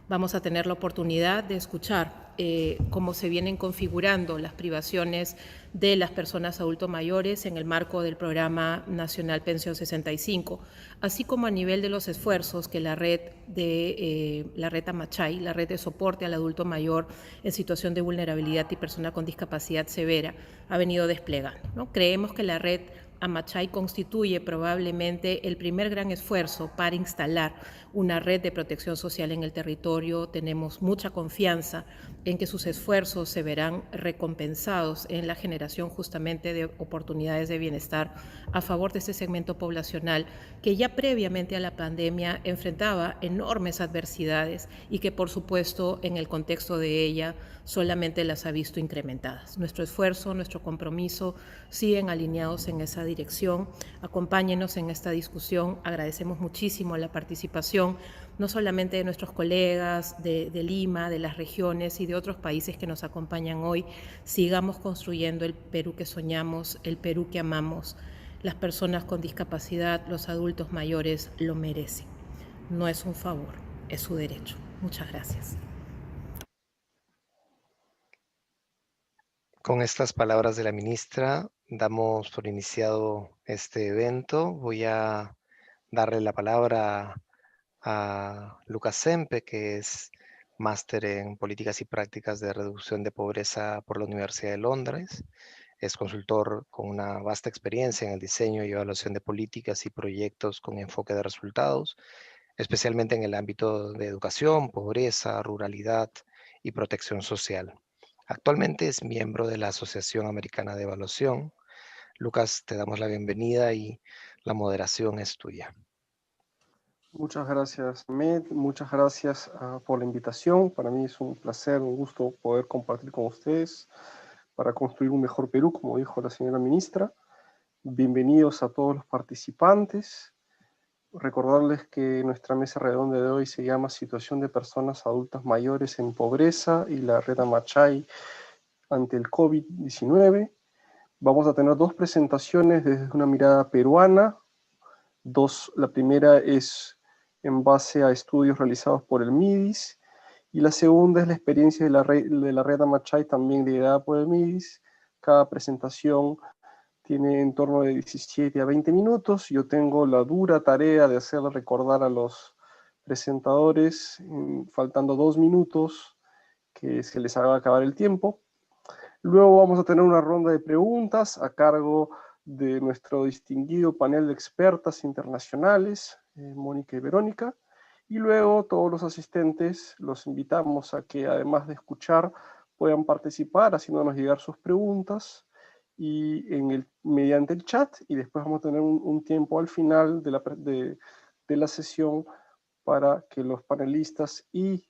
Vamos a tener la oportunidad de escuchar cómo se vienen configurando las privaciones de las personas adultos mayores en el marco del Programa Nacional Pensión 65, así como a nivel de los esfuerzos que la red Amachay, la red de soporte al adulto mayor en situación de vulnerabilidad y persona con discapacidad severa, ha venido desplegando, ¿no? Creemos que la red Amachay constituye probablemente el primer gran esfuerzo para instalar una red de protección social en el territorio. Tenemos mucha confianza en que sus esfuerzos se verán recompensados en la generación justamente de oportunidades de bienestar a favor de este segmento poblacional que ya previamente a la pandemia enfrentaba enormes adversidades y que por supuesto en el contexto de ella solamente las ha visto incrementadas. Nuestro esfuerzo, nuestro compromiso siguen alineados en esa dirección. Acompáñenos en esta discusión. Agradecemos muchísimo la participación, no solamente de nuestros colegas de Lima, de las regiones y de otros países que nos acompañan hoy. Sigamos construyendo el Perú que soñamos, el Perú que amamos. Las personas con discapacidad, los adultos mayores lo merecen. No es un favor, es su derecho. Muchas gracias. Con estas palabras de la ministra, damos por iniciado este evento. Voy a darle la palabra a Lucas Sempe, que es máster en Políticas y Prácticas de Reducción de Pobreza por la Universidad de Londres. Es consultor con una vasta experiencia en el diseño y evaluación de políticas y proyectos con enfoque de resultados, especialmente en el ámbito de educación, pobreza, ruralidad y protección social. Actualmente es miembro de la Asociación Americana de Evaluación. Lucas, te damos la bienvenida y la moderación es tuya. Muchas gracias, Ahmed. Muchas gracias por la invitación. Para mí es un placer, un gusto poder compartir con ustedes para construir un mejor Perú, como dijo la señora ministra. Bienvenidos a todos los participantes. Recordarles que nuestra mesa redonda de hoy se llama Situación de personas adultas mayores en pobreza y la red Amachay ante el COVID-19. Vamos a tener dos presentaciones desde una mirada peruana. La primera es en base a estudios realizados por el MIDIS, y la segunda es la experiencia de la red Amachay, también liderada por el MIDIS. Cada presentación tiene en torno de 17 a 20 minutos. Yo tengo la dura tarea de hacerle recordar a los presentadores, faltando 2 minutos, que se les haga acabar el tiempo. Luego vamos a tener una ronda de preguntas a cargo de nuestro distinguido panel de expertas internacionales, Mónica y Verónica. Y luego todos los asistentes los invitamos a que, además de escuchar, puedan participar haciéndonos llegar sus preguntas y mediante el chat. Y después vamos a tener un tiempo al final de la sesión para que los panelistas y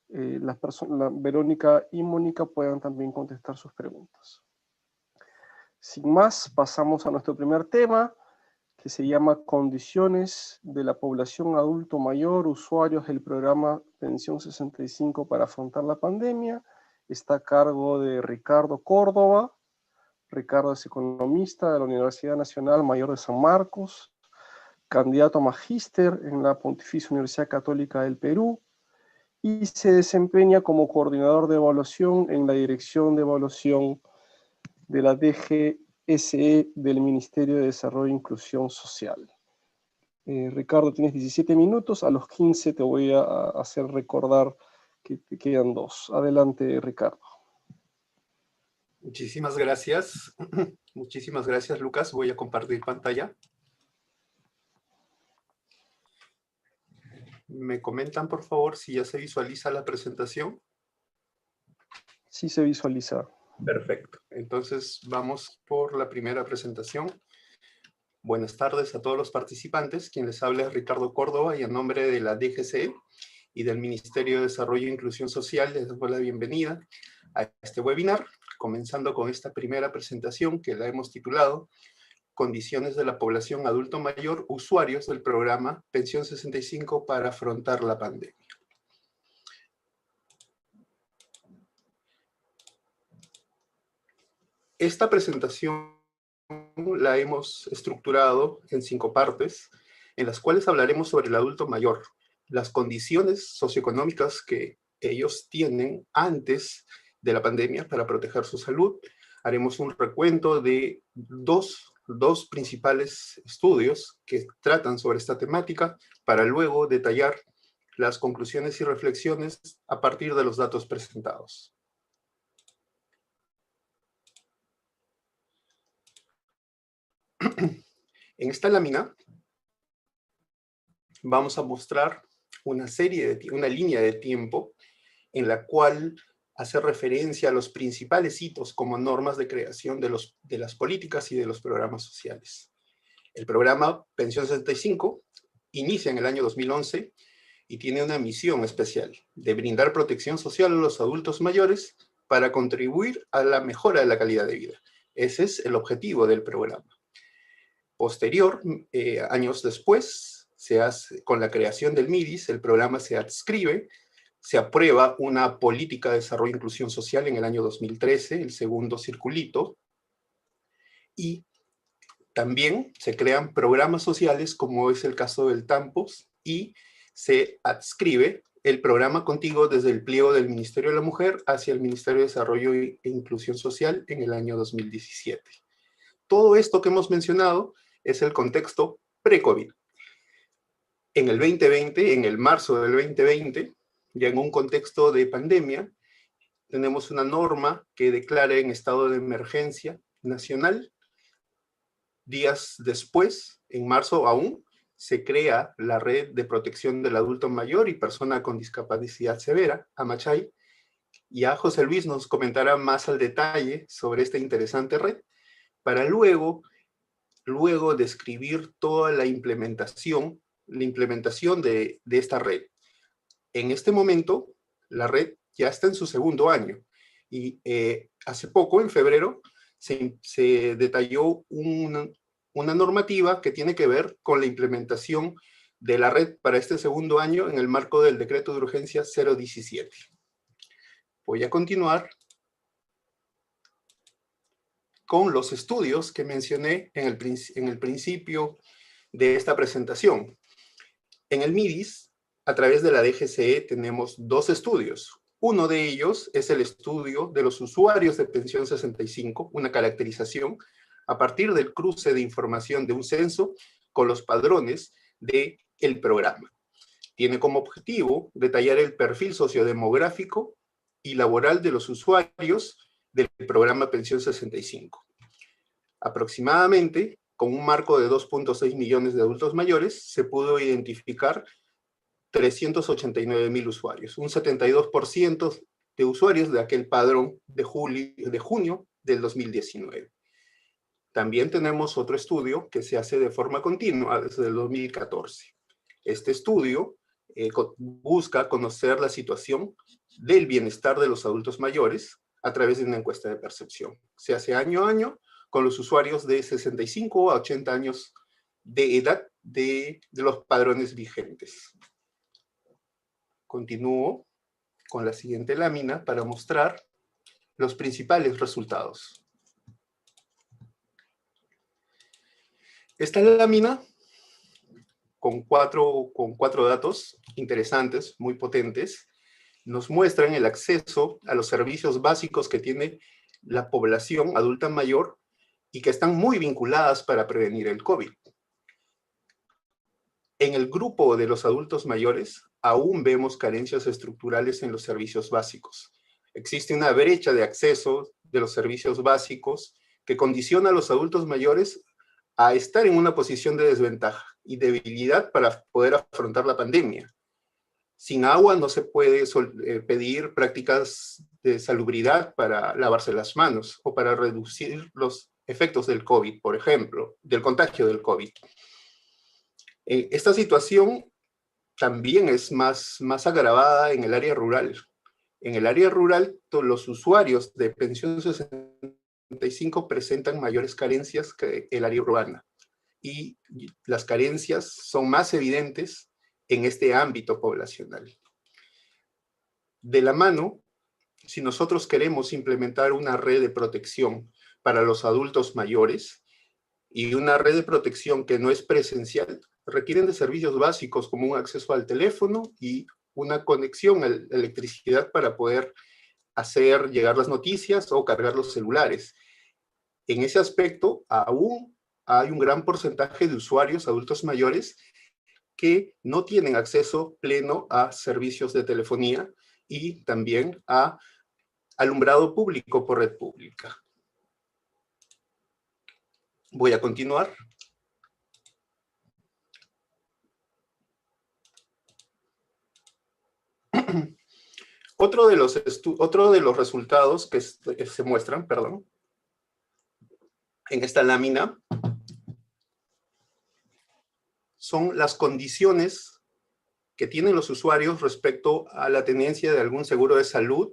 Verónica y Mónica puedan también contestar sus preguntas. Sin más, pasamos a nuestro primer tema, que se llama Condiciones de la población adulto mayor, usuarios del programa Pensión 65 para afrontar la pandemia. Está a cargo de Ricardo Córdoba. Ricardo es economista de la Universidad Nacional Mayor de San Marcos, candidato a magíster en la Pontificia Universidad Católica del Perú, y se desempeña como coordinador de evaluación en la Dirección de Evaluación de la DGSE del Ministerio de Desarrollo e Inclusión Social. Ricardo, tienes 17 minutos, a los 15 te voy a hacer recordar que te quedan 2. Adelante, Ricardo. Muchísimas gracias. Muchísimas gracias, Lucas. Voy a compartir pantalla. ¿Me comentan, por favor, si ya se visualiza la presentación? Sí se visualiza. Perfecto. Entonces, vamos por la primera presentación. Buenas tardes a todos los participantes. Quien les habla es Ricardo Córdoba, y en nombre de la DGCE y del Ministerio de Desarrollo e Inclusión Social les doy la bienvenida a este webinar, comenzando con esta primera presentación que la hemos titulado Condiciones de la población adulto mayor, usuarios del programa Pensión 65 para afrontar la pandemia. Esta presentación la hemos estructurado en 5 partes, en las cuales hablaremos sobre el adulto mayor, las condiciones socioeconómicas que ellos tienen antes de la pandemia para proteger su salud. Haremos un recuento de dos principales estudios que tratan sobre esta temática para luego detallar las conclusiones y reflexiones a partir de los datos presentados. En esta lámina vamos a mostrar una línea de tiempo en la cual hace referencia a los principales hitos como normas de creación de las políticas y de los programas sociales. El programa Pensión 65 inicia en el año 2011 y tiene una misión especial de brindar protección social a los adultos mayores para contribuir a la mejora de la calidad de vida. Ese es el objetivo del programa. Posterior, años después, con la creación del MIDIS, el programa se adscribe, se aprueba una política de desarrollo e inclusión social en el año 2013, el segundo circulito, y también se crean programas sociales, como es el caso del TAMPOS, y se adscribe el programa Contigo desde el pliego del Ministerio de la Mujer hacia el Ministerio de Desarrollo e Inclusión Social en el año 2017. Todo esto que hemos mencionado es el contexto pre-COVID. En el 2020, en el marzo del 2020, ya en un contexto de pandemia, tenemos una norma que declara en estado de emergencia nacional. Días después, en marzo aún, se crea la Red de Protección del Adulto Mayor y Persona con Discapacidad Severa, AMACHAY. Ya José Luis nos comentará más al detalle sobre esta interesante red, para luego describir toda la implementación de esta red. En este momento, la red ya está en su segundo año y hace poco, en febrero, se detalló una normativa que tiene que ver con la implementación de la red para este segundo año en el marco del Decreto de Urgencia 017. Voy a continuar con los estudios que mencioné en el principio de esta presentación. En el MIDIS, a través de la DGCE, tenemos dos estudios. Uno de ellos es el estudio de los usuarios de Pensión 65, una caracterización a partir del cruce de información de un censo con los padrones del programa. Tiene como objetivo detallar el perfil sociodemográfico y laboral de los usuarios del programa Pensión 65. Aproximadamente, con un marco de 2.6 millones de adultos mayores, se pudo identificar 389,000 usuarios, un 72% de usuarios de aquel padrón de junio del 2019. También tenemos otro estudio que se hace de forma continua desde el 2014. Este estudio busca conocer la situación del bienestar de los adultos mayores a través de una encuesta de percepción. Se hace año a año con los usuarios de 65 a 80 años de edad de los padrones vigentes. Continúo con la siguiente lámina para mostrar los principales resultados. Esta lámina, con cuatro datos interesantes, muy potentes, nos muestran el acceso a los servicios básicos que tiene la población adulta mayor y que están muy vinculadas para prevenir el COVID. En el grupo de los adultos mayores, aún vemos carencias estructurales en los servicios básicos. Existe una brecha de acceso de los servicios básicos que condiciona a los adultos mayores a estar en una posición de desventaja y debilidad para poder afrontar la pandemia. Sin agua no se puede pedir prácticas de salubridad para lavarse las manos o para reducir los efectos del COVID, por ejemplo, del contagio del COVID. Esta situación también es más agravada en el área rural. En el área rural, los usuarios de Pensión 65 presentan mayores carencias que el área urbana. Y las carencias son más evidentes en este ámbito poblacional. De la mano, si nosotros queremos implementar una red de protección para los adultos mayores y una red de protección que no es presencial, requieren de servicios básicos como un acceso al teléfono y una conexión a la electricidad para poder hacer llegar las noticias o cargar los celulares. En ese aspecto, aún hay un gran porcentaje de usuarios adultos mayores que no tienen acceso pleno a servicios de telefonía y también a alumbrado público por red pública. Voy a continuar. Otro de los resultados que se muestran, perdón, en esta lámina son las condiciones que tienen los usuarios respecto a la tenencia de algún seguro de salud,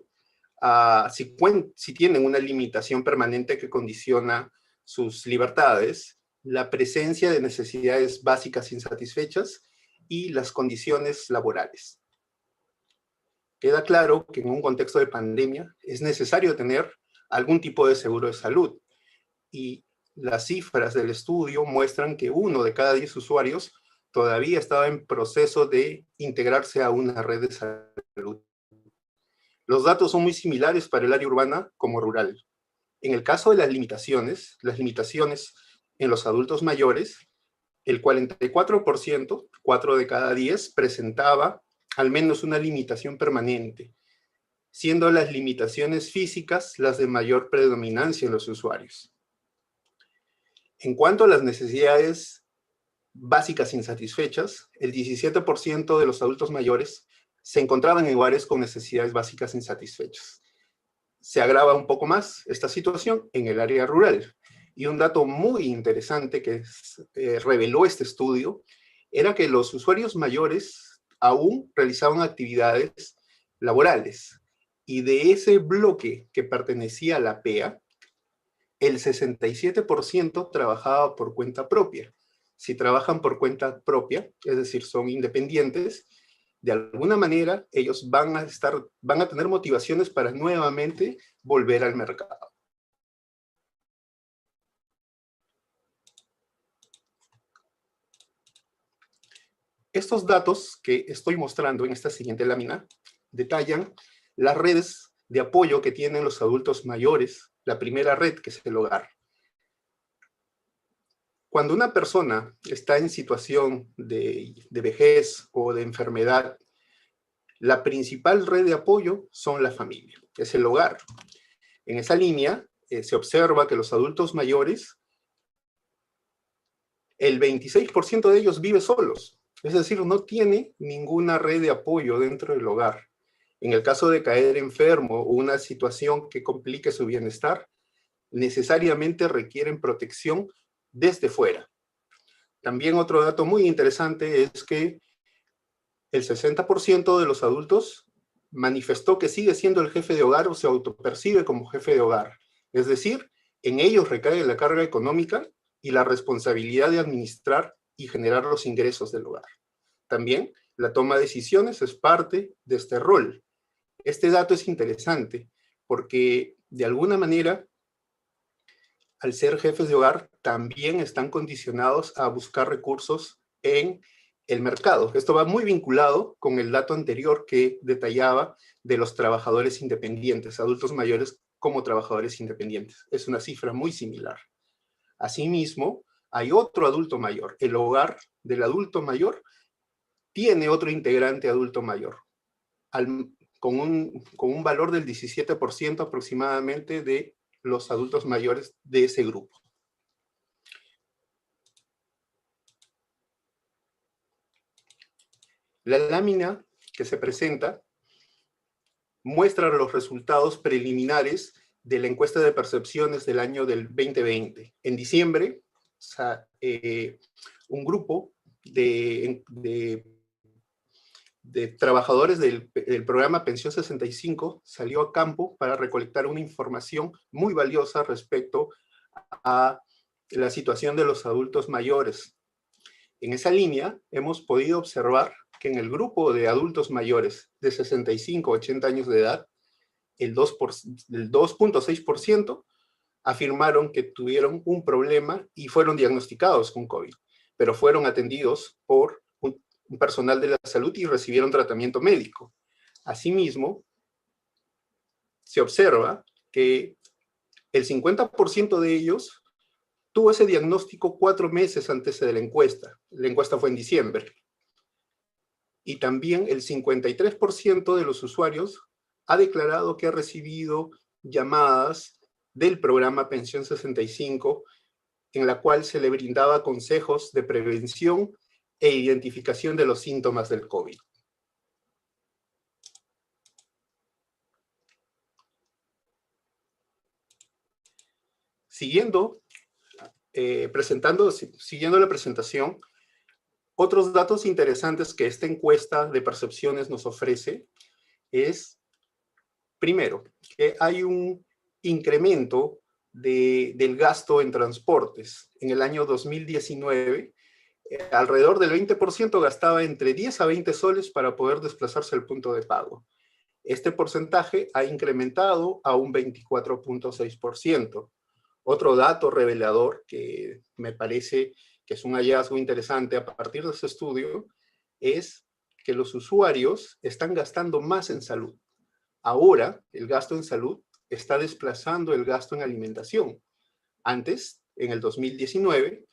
si tienen una limitación permanente que condiciona sus libertades, la presencia de necesidades básicas insatisfechas y las condiciones laborales. Queda claro que en un contexto de pandemia es necesario tener algún tipo de seguro de salud, y las cifras del estudio muestran que 1 de cada 10 usuarios todavía estaba en proceso de integrarse a una red de salud. Los datos son muy similares para el área urbana como rural. En el caso de las limitaciones en los adultos mayores, el 44%, 4 de cada 10, presentaba al menos una limitación permanente, siendo las limitaciones físicas las de mayor predominancia en los usuarios. En cuanto a las necesidades básicas insatisfechas, el 17% de los adultos mayores se encontraban en hogares con necesidades básicas insatisfechas. Se agrava un poco más esta situación en el área rural. Y un dato muy interesante que reveló este estudio era que los usuarios mayores aún realizaban actividades laborales. Y de ese bloque que pertenecía a la PEA, el 67% trabajaba por cuenta propia. Si trabajan por cuenta propia, es decir, son independientes, de alguna manera ellos van a tener motivaciones para nuevamente volver al mercado. Estos datos que estoy mostrando en esta siguiente lámina detallan las redes de apoyo que tienen los adultos mayores, la primera red que es el hogar. Cuando una persona está en situación de vejez o de enfermedad, la principal red de apoyo son la familia, es el hogar. En esa línea se observa que los adultos mayores, el 26% de ellos vive solos, es decir, no tiene ninguna red de apoyo dentro del hogar. En el caso de caer enfermo o una situación que complique su bienestar, necesariamente requieren protección desde fuera. También otro dato muy interesante es que el 60% de los adultos manifestó que sigue siendo el jefe de hogar o se autopercibe como jefe de hogar. Es decir, en ellos recae la carga económica y la responsabilidad de administrar y generar los ingresos del hogar. También la toma de decisiones es parte de este rol. Este dato es interesante porque de alguna manera, al ser jefes de hogar, también están condicionados a buscar recursos en el mercado. Esto va muy vinculado con el dato anterior que detallaba de los trabajadores independientes, adultos mayores como trabajadores independientes. Es una cifra muy similar. Asimismo, hay otro adulto mayor. El hogar del adulto mayor tiene otro integrante adulto mayor, con un valor del 17% aproximadamente de los adultos mayores de ese grupo. La lámina que se presenta muestra los resultados preliminares de la encuesta de percepciones del año del 2020. En diciembre, un grupo de trabajadores del programa Pensión 65 salió a campo para recolectar una información muy valiosa respecto a la situación de los adultos mayores. En esa línea hemos podido observar que en el grupo de adultos mayores de 65 a 80 años de edad, el 2.6% afirmaron que tuvieron un problema y fueron diagnosticados con COVID. pero fueron atendidos por un personal de la salud y recibieron tratamiento médico. Asimismo, se observa que el 50% de ellos tuvo ese diagnóstico 4 meses antes de la encuesta. La encuesta fue en diciembre. Y también el 53% de los usuarios ha declarado que ha recibido llamadas del programa Pensión 65, en la cual se le brindaba consejos de prevención e identificación de los síntomas del COVID. Siguiendo la presentación, otros datos interesantes que esta encuesta de percepciones nos ofrece es, primero, que hay un incremento del gasto en transportes. En el año 2019, alrededor del 20% gastaba entre 10 a 20 soles para poder desplazarse al punto de pago. Este porcentaje ha incrementado a un 24.6%. Otro dato revelador que me parece que es un hallazgo interesante a partir de ese estudio es que los usuarios están gastando más en salud. Ahora, el gasto en salud está desplazando el gasto en alimentación. Antes, en el 2019,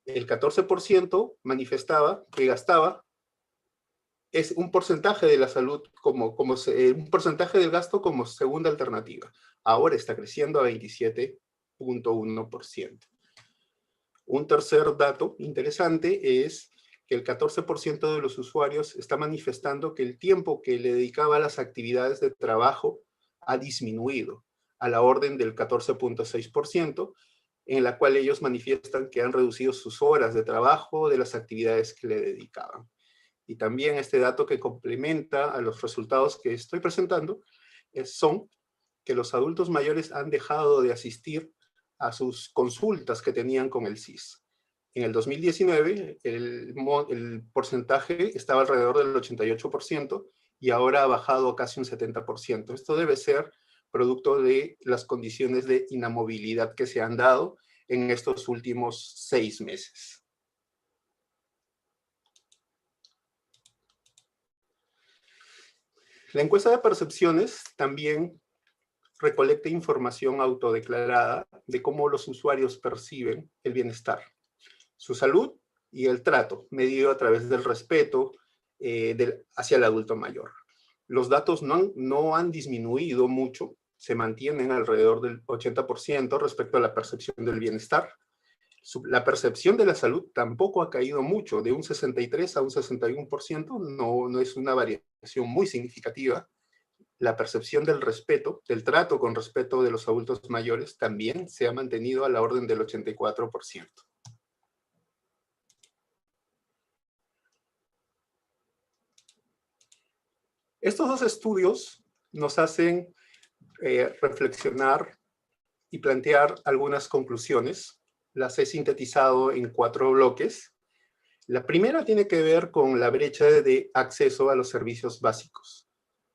el 14% manifestaba que gastaba es un porcentaje de la salud un porcentaje del gasto como segunda alternativa. Ahora está creciendo a 27.1%. Un tercer dato interesante es que el 14% de los usuarios está manifestando que el tiempo que le dedicaba a las actividades de trabajo ha disminuido, a la orden del 14.6%, en la cual ellos manifiestan que han reducido sus horas de trabajo de las actividades que le dedicaban. Y también este dato que complementa a los resultados que estoy presentando son que los adultos mayores han dejado de asistir a sus consultas que tenían con el SIS. En el 2019, el porcentaje estaba alrededor del 88% y ahora ha bajado a casi un 70%. Esto debe ser producto de las condiciones de inamovilidad que se han dado en estos últimos 6 meses. La encuesta de percepciones también recolecta información autodeclarada de cómo los usuarios perciben el bienestar, su salud y el trato, medido a través del respeto hacia el adulto mayor. Los datos no han disminuido mucho, se mantienen alrededor del 80% respecto a la percepción del bienestar. La percepción de la salud tampoco ha caído mucho, de un 63 a un 61%, no es una variación muy significativa. La percepción del respeto, del trato con respeto de los adultos mayores, también se ha mantenido a la orden del 84%. Estos dos estudios nos hacen reflexionar y plantear algunas conclusiones. Las he sintetizado en 4 bloques. La primera tiene que ver con la brecha de acceso a los servicios básicos.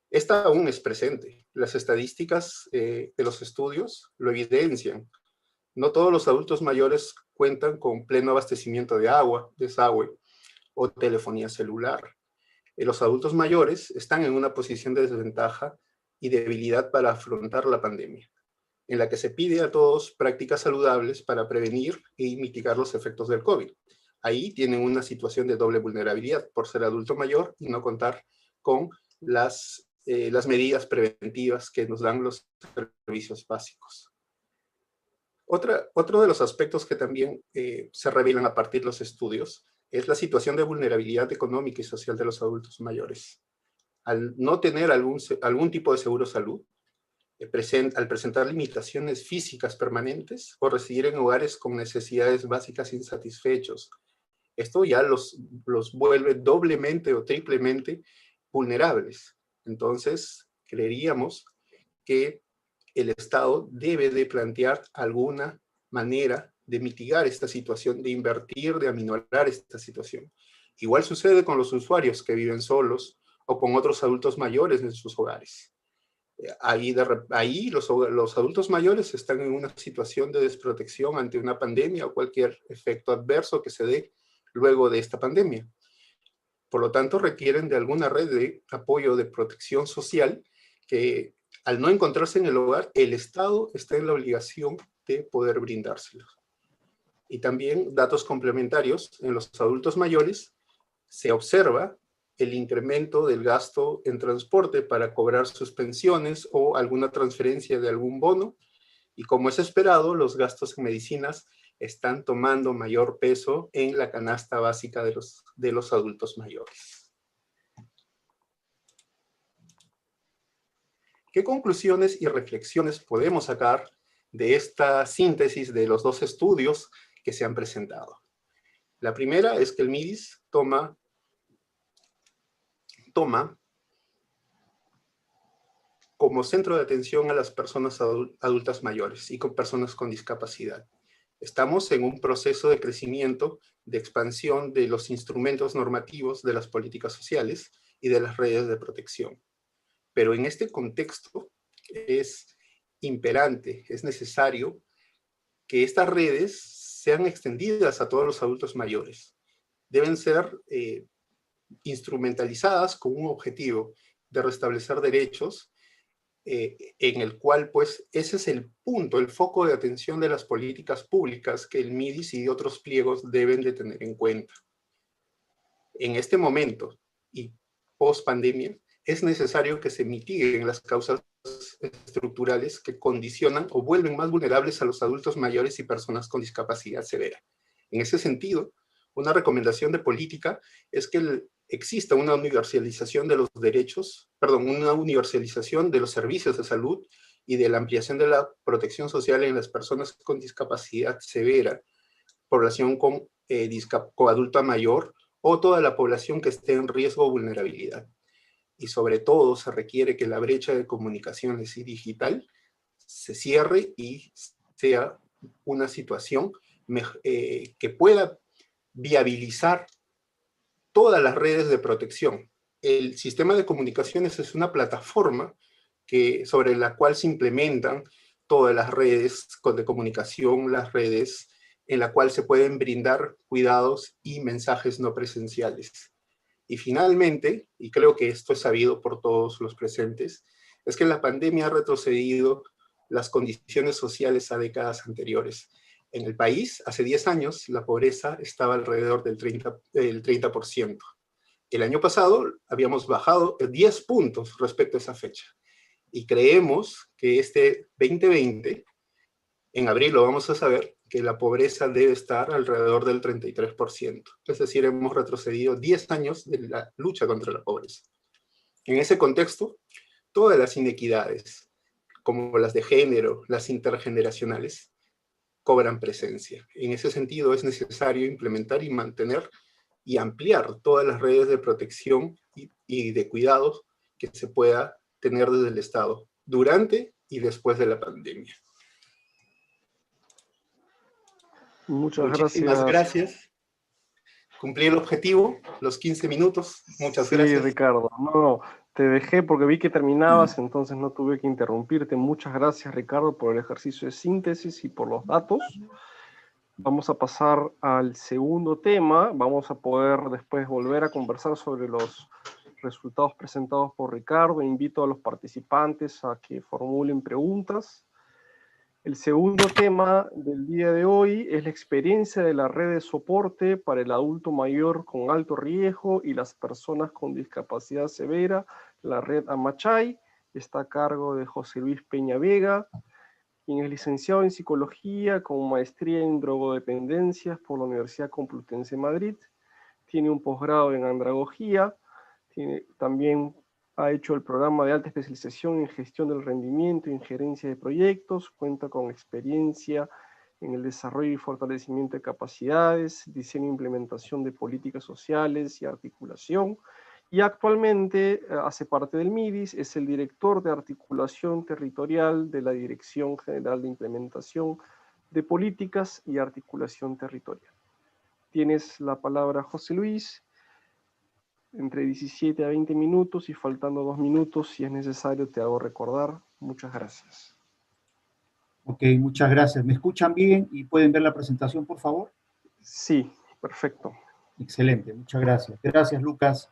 Esta aún es presente. Las estadísticas de los estudios lo evidencian. No todos los adultos mayores cuentan con pleno abastecimiento de agua, desagüe o telefonía celular. Los adultos mayores están en una posición de desventaja y debilidad para afrontar la pandemia, en la que se pide a todos prácticas saludables para prevenir y mitigar los efectos del COVID. Ahí tienen una situación de doble vulnerabilidad por ser adulto mayor y no contar con las medidas preventivas que nos dan los servicios básicos. Otro de los aspectos que también se revelan a partir de los estudios es la situación de vulnerabilidad económica y social de los adultos mayores. Al no tener algún tipo de seguro salud, al presentar limitaciones físicas permanentes o residir en hogares con necesidades básicas insatisfechos, esto ya los vuelve doblemente o triplemente vulnerables. Entonces, creeríamos que el Estado debe de plantear alguna manera de mitigar esta situación, de invertir, de aminorar esta situación. Igual sucede con los usuarios que viven solos o con otros adultos mayores en sus hogares. Ahí los adultos mayores están en una situación de desprotección ante una pandemia o cualquier efecto adverso que se dé luego de esta pandemia. Por lo tanto, requieren de alguna red de apoyo de protección social que, al no encontrarse en el hogar, el Estado está en la obligación de poder brindárselos. Y también datos complementarios: en los adultos mayores se observa el incremento del gasto en transporte para cobrar sus pensiones o alguna transferencia de algún bono, y como es esperado, los gastos en medicinas están tomando mayor peso en la canasta básica de los adultos mayores. ¿Qué conclusiones y reflexiones podemos sacar de esta síntesis de los dos estudios que se han presentado? La primera es que el MIDIS toma como centro de atención a las personas adultas mayores y con personas con discapacidad. Estamos en un proceso de crecimiento, de expansión de los instrumentos normativos de las políticas sociales y de las redes de protección. Pero en este contexto es imperante, es necesario que estas redes sean extendidas a todos los adultos mayores. Deben ser instrumentalizadas con un objetivo de restablecer derechos, en el cual, pues, ese es el punto, el foco de atención de las políticas públicas que el MIDIS y otros pliegos deben de tener en cuenta. En este momento y post pandemia, es necesario que se mitiguen las causas estructurales que condicionan o vuelven más vulnerables a los adultos mayores y personas con discapacidad severa. En ese sentido, una recomendación de política es que exista una universalización de los derechos, una universalización de los servicios de salud y de la ampliación de la protección social en las personas con discapacidad severa, población con adulta mayor o toda la población que esté en riesgo o vulnerabilidad. Y sobre todo se requiere que la brecha de comunicaciones y digital se cierre y sea una situación que pueda viabilizar todas las redes de protección. El sistema de comunicaciones es una plataforma sobre la cual se implementan todas las redes de comunicación, las redes en la cual se pueden brindar cuidados y mensajes no presenciales. Y finalmente, y creo que esto es sabido por todos los presentes, es que la pandemia ha retrocedido las condiciones sociales a décadas anteriores. En el país, hace 10 años, la pobreza estaba alrededor del 30%. El año pasado habíamos bajado 10 puntos respecto a esa fecha. Y creemos que este 2020, en abril lo vamos a saber, que la pobreza debe estar alrededor del 33%. Es decir, hemos retrocedido 10 años de la lucha contra la pobreza. En ese contexto, todas las inequidades, como las de género, las intergeneracionales, cobran presencia. En ese sentido, es necesario implementar y mantener y ampliar todas las redes de protección y de cuidados que se pueda tener desde el Estado durante y después de la pandemia. Muchísimas gracias. Cumplí el objetivo, los 15 minutos. Muchas gracias. Sí, Ricardo. No, te dejé porque vi que terminabas, entonces no tuve que interrumpirte. Muchas gracias, Ricardo, por el ejercicio de síntesis y por los datos. Vamos a pasar al segundo tema. Vamos a poder después volver a conversar sobre los resultados presentados por Ricardo. Invito a los participantes a que formulen preguntas. El segundo tema del día de hoy es la experiencia de la red de soporte para el adulto mayor con alto riesgo y las personas con discapacidad severa, la red Amachay. Está a cargo de José Luis Peña Vega, quien es licenciado en Psicología con maestría en Drogodependencias por la Universidad Complutense de Madrid. Tiene un posgrado en Andragogía. También ha hecho el programa de alta especialización en gestión del rendimiento y en gerencia de proyectos. Cuenta con experiencia en el desarrollo y fortalecimiento de capacidades, diseño e implementación de políticas sociales y articulación. Y actualmente hace parte del MIDIS, es el director de articulación territorial de la Dirección General de Implementación de Políticas y Articulación Territorial. Tienes la palabra, José Luis, entre 17 a 20 minutos y faltando 2 minutos, si es necesario, te hago recordar. Muchas gracias. Ok, muchas gracias. ¿Me escuchan bien y pueden ver la presentación, por favor? Sí, perfecto. Excelente, muchas gracias. Gracias, Lucas,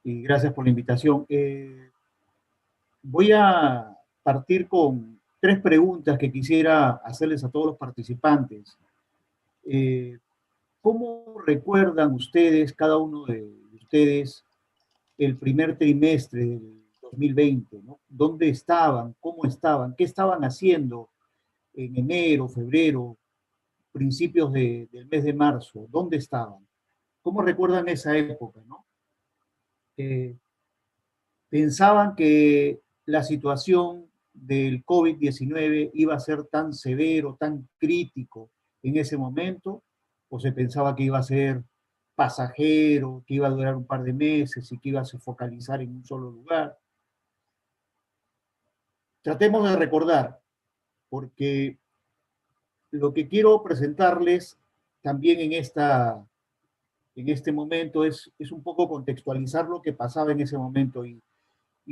y gracias por la invitación. Voy a partir con 3 preguntas que quisiera hacerles a todos los participantes. ¿Cómo recuerdan ustedes, cada uno de ustedes, el primer trimestre del 2020, ¿no? ¿Dónde estaban? ¿Cómo estaban? ¿Qué estaban haciendo en enero, febrero, principios del mes de marzo? ¿Dónde estaban? ¿Cómo recuerdan esa época, no? ¿Pensaban que la situación del COVID-19 iba a ser tan severo, tan crítico en ese momento? ¿O se pensaba que iba a ser pasajero, que iba a durar un par de meses y que iba a se focalizar en un solo lugar? Tratemos de recordar, porque lo que quiero presentarles también en este momento es un poco contextualizar lo que pasaba en ese momento y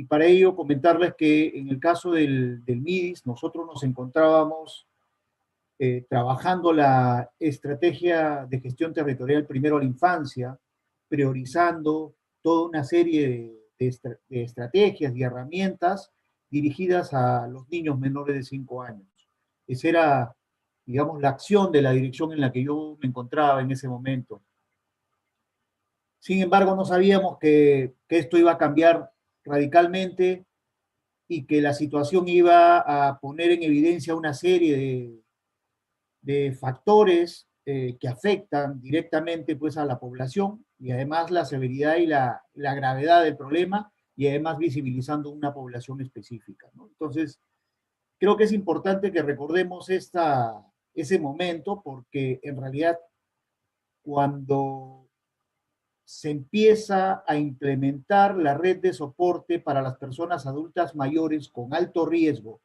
para ello comentarles que en el caso del MIDIS nosotros nos encontrábamos trabajando la estrategia de gestión territorial primero a la infancia, priorizando toda una serie de estrategias y herramientas dirigidas a los niños menores de 5 años. Esa era, digamos, la acción de la dirección en la que yo me encontraba en ese momento. Sin embargo, no sabíamos que esto iba a cambiar radicalmente y que la situación iba a poner en evidencia una serie de factores que afectan directamente pues, a la población y además la severidad y la gravedad del problema y además visibilizando una población específica, ¿no? Entonces, creo que es importante que recordemos ese momento porque en realidad cuando se empieza a implementar la red de soporte para las personas adultas mayores con alto riesgo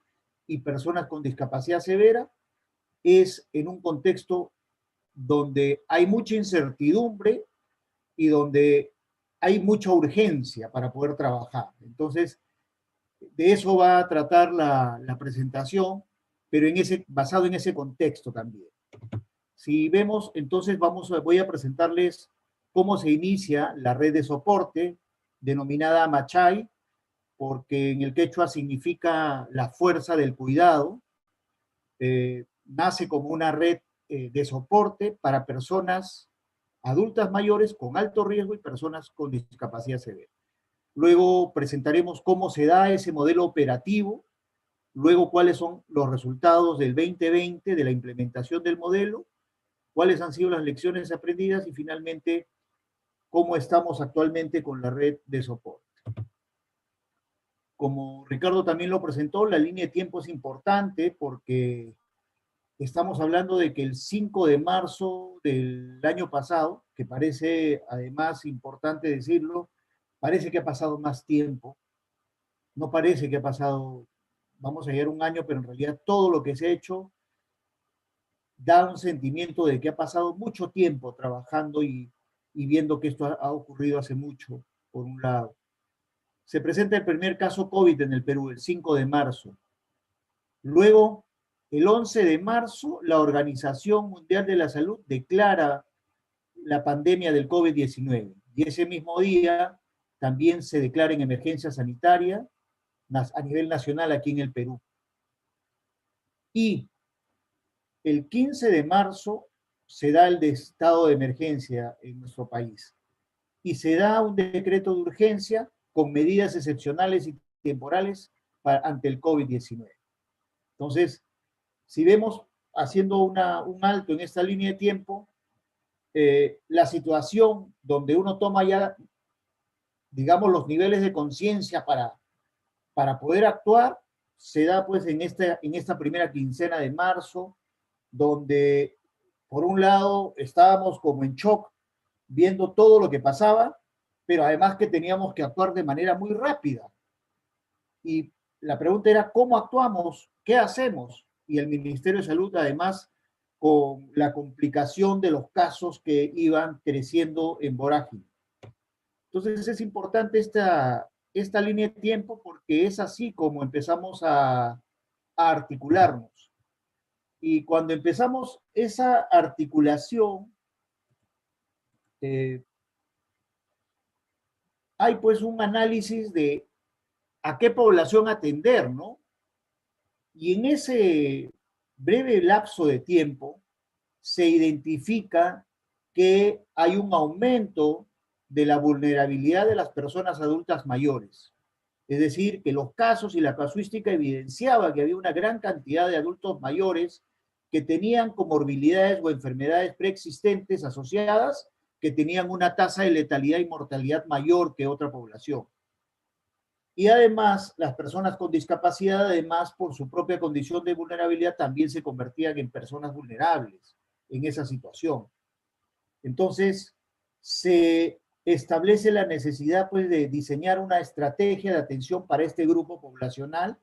y personas con discapacidad severa, es en un contexto donde hay mucha incertidumbre y donde hay mucha urgencia para poder trabajar. Entonces, de eso va a tratar la presentación, pero basado en ese contexto también. Si vemos, entonces voy a presentarles cómo se inicia la red de soporte denominada Machay, porque en el quechua significa la fuerza del cuidado. Nace como una red de soporte para personas adultas mayores con alto riesgo y personas con discapacidad severa. Luego presentaremos cómo se da ese modelo operativo, luego cuáles son los resultados del 2020 de la implementación del modelo, cuáles han sido las lecciones aprendidas y finalmente cómo estamos actualmente con la red de soporte. Como Ricardo también lo presentó, la línea de tiempo es importante porque estamos hablando de que el 5 de marzo del año pasado, que parece además importante decirlo, parece que ha pasado más tiempo, no parece que ha pasado, vamos a llegar un año, pero en realidad todo lo que se ha hecho da un sentimiento de que ha pasado mucho tiempo trabajando y viendo que esto ha ocurrido hace mucho, por un lado. Se presenta el primer caso COVID en el Perú, el 5 de marzo. Luego, el 11 de marzo, la Organización Mundial de la Salud declara la pandemia del COVID-19. Y ese mismo día también se declara en emergencia sanitaria a nivel nacional aquí en el Perú. Y el 15 de marzo se da el estado de emergencia en nuestro país. Y se da un decreto de urgencia con medidas excepcionales y temporales ante el COVID-19. Entonces, si vemos, haciendo un alto en esta línea de tiempo, la situación donde uno toma ya, digamos, los niveles de conciencia para poder actuar, se da pues en esta primera quincena de marzo, donde por un lado estábamos como en shock, viendo todo lo que pasaba, pero además que teníamos que actuar de manera muy rápida. Y la pregunta era, ¿cómo actuamos? ¿Qué hacemos? Y el Ministerio de Salud, además, con la complicación de los casos que iban creciendo en vorágine. Entonces es importante esta línea de tiempo porque es así como empezamos a articularnos. Y cuando empezamos esa articulación, hay pues un análisis de a qué población atender, ¿no? Y en ese breve lapso de tiempo se identifica que hay un aumento de la vulnerabilidad de las personas adultas mayores. Es decir, que los casos y la casuística evidenciaba que había una gran cantidad de adultos mayores que tenían comorbilidades o enfermedades preexistentes asociadas, que tenían una tasa de letalidad y mortalidad mayor que otra población. Y además, las personas con discapacidad, además, por su propia condición de vulnerabilidad, también se convertían en personas vulnerables en esa situación. Entonces, se establece la necesidad, pues, de diseñar una estrategia de atención para este grupo poblacional,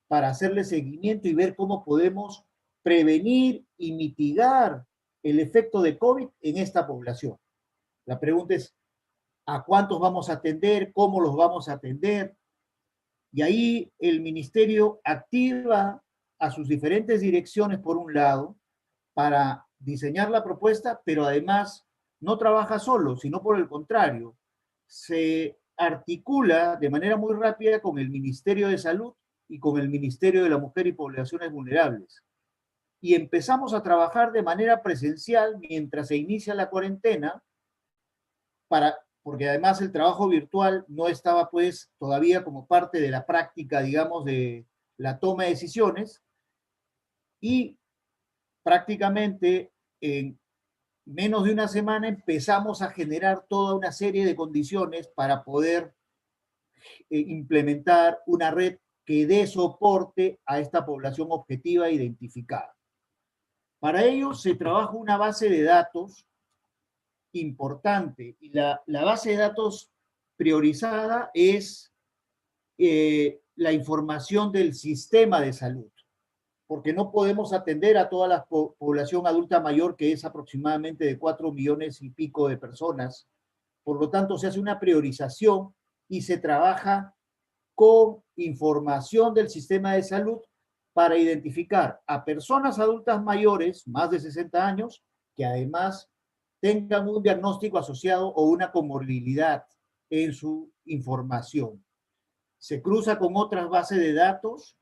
para hacerle seguimiento y ver cómo podemos prevenir y mitigar el efecto de COVID en esta población. La pregunta es, ¿a cuántos vamos a atender? ¿Cómo los vamos a atender? Y ahí el ministerio activa a sus diferentes direcciones, por un lado, para diseñar la propuesta, pero además no trabaja solo, sino por el contrario, se articula de manera muy rápida con el Ministerio de Salud y con el Ministerio de la Mujer y Poblaciones Vulnerables. Y empezamos a trabajar de manera presencial mientras se inicia la cuarentena, porque además el trabajo virtual no estaba pues todavía como parte de la práctica, digamos, de la toma de decisiones, y prácticamente en menos de una semana empezamos a generar toda una serie de condiciones para poder implementar una red que dé soporte a esta población objetiva identificada. Para ello se trabaja una base de datos importante, y la base de datos priorizada es la información del sistema de salud, porque no podemos atender a toda la población adulta mayor, que es aproximadamente de 4 millones y pico de personas. Por lo tanto, se hace una priorización y se trabaja con información del sistema de salud para identificar a personas adultas mayores, más de 60 años, que además tengan un diagnóstico asociado o una comorbilidad en su información. Se cruza con otras bases de datos,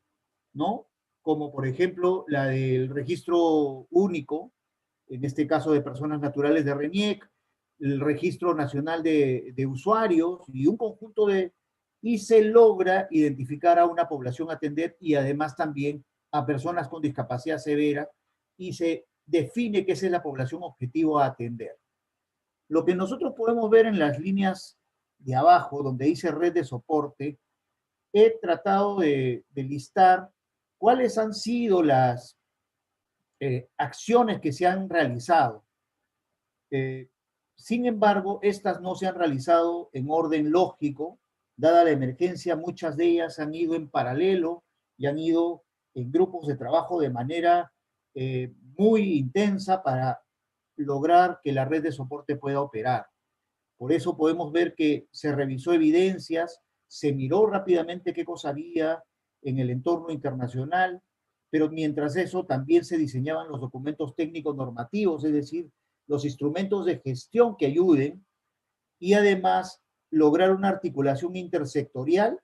¿no? Como por ejemplo la del registro único, en este caso de personas naturales de RENIEC, el registro nacional de usuarios y un conjunto de... y se logra identificar a una población a atender y además también a personas con discapacidad severa, y se define que esa es la población objetivo a atender. Lo que nosotros podemos ver en las líneas de abajo, donde dice red de soporte, he tratado de listar cuáles han sido las acciones que se han realizado. Sin embargo, estas no se han realizado en orden lógico. Dada la emergencia, muchas de ellas han ido en paralelo y han ido en grupos de trabajo de manera muy intensa para lograr que la red de soporte pueda operar. Por eso podemos ver que se revisó evidencias, se miró rápidamente qué cosa había en el entorno internacional, pero mientras eso también se diseñaban los documentos técnicos normativos, es decir, los instrumentos de gestión que ayuden, y además lograr una articulación intersectorial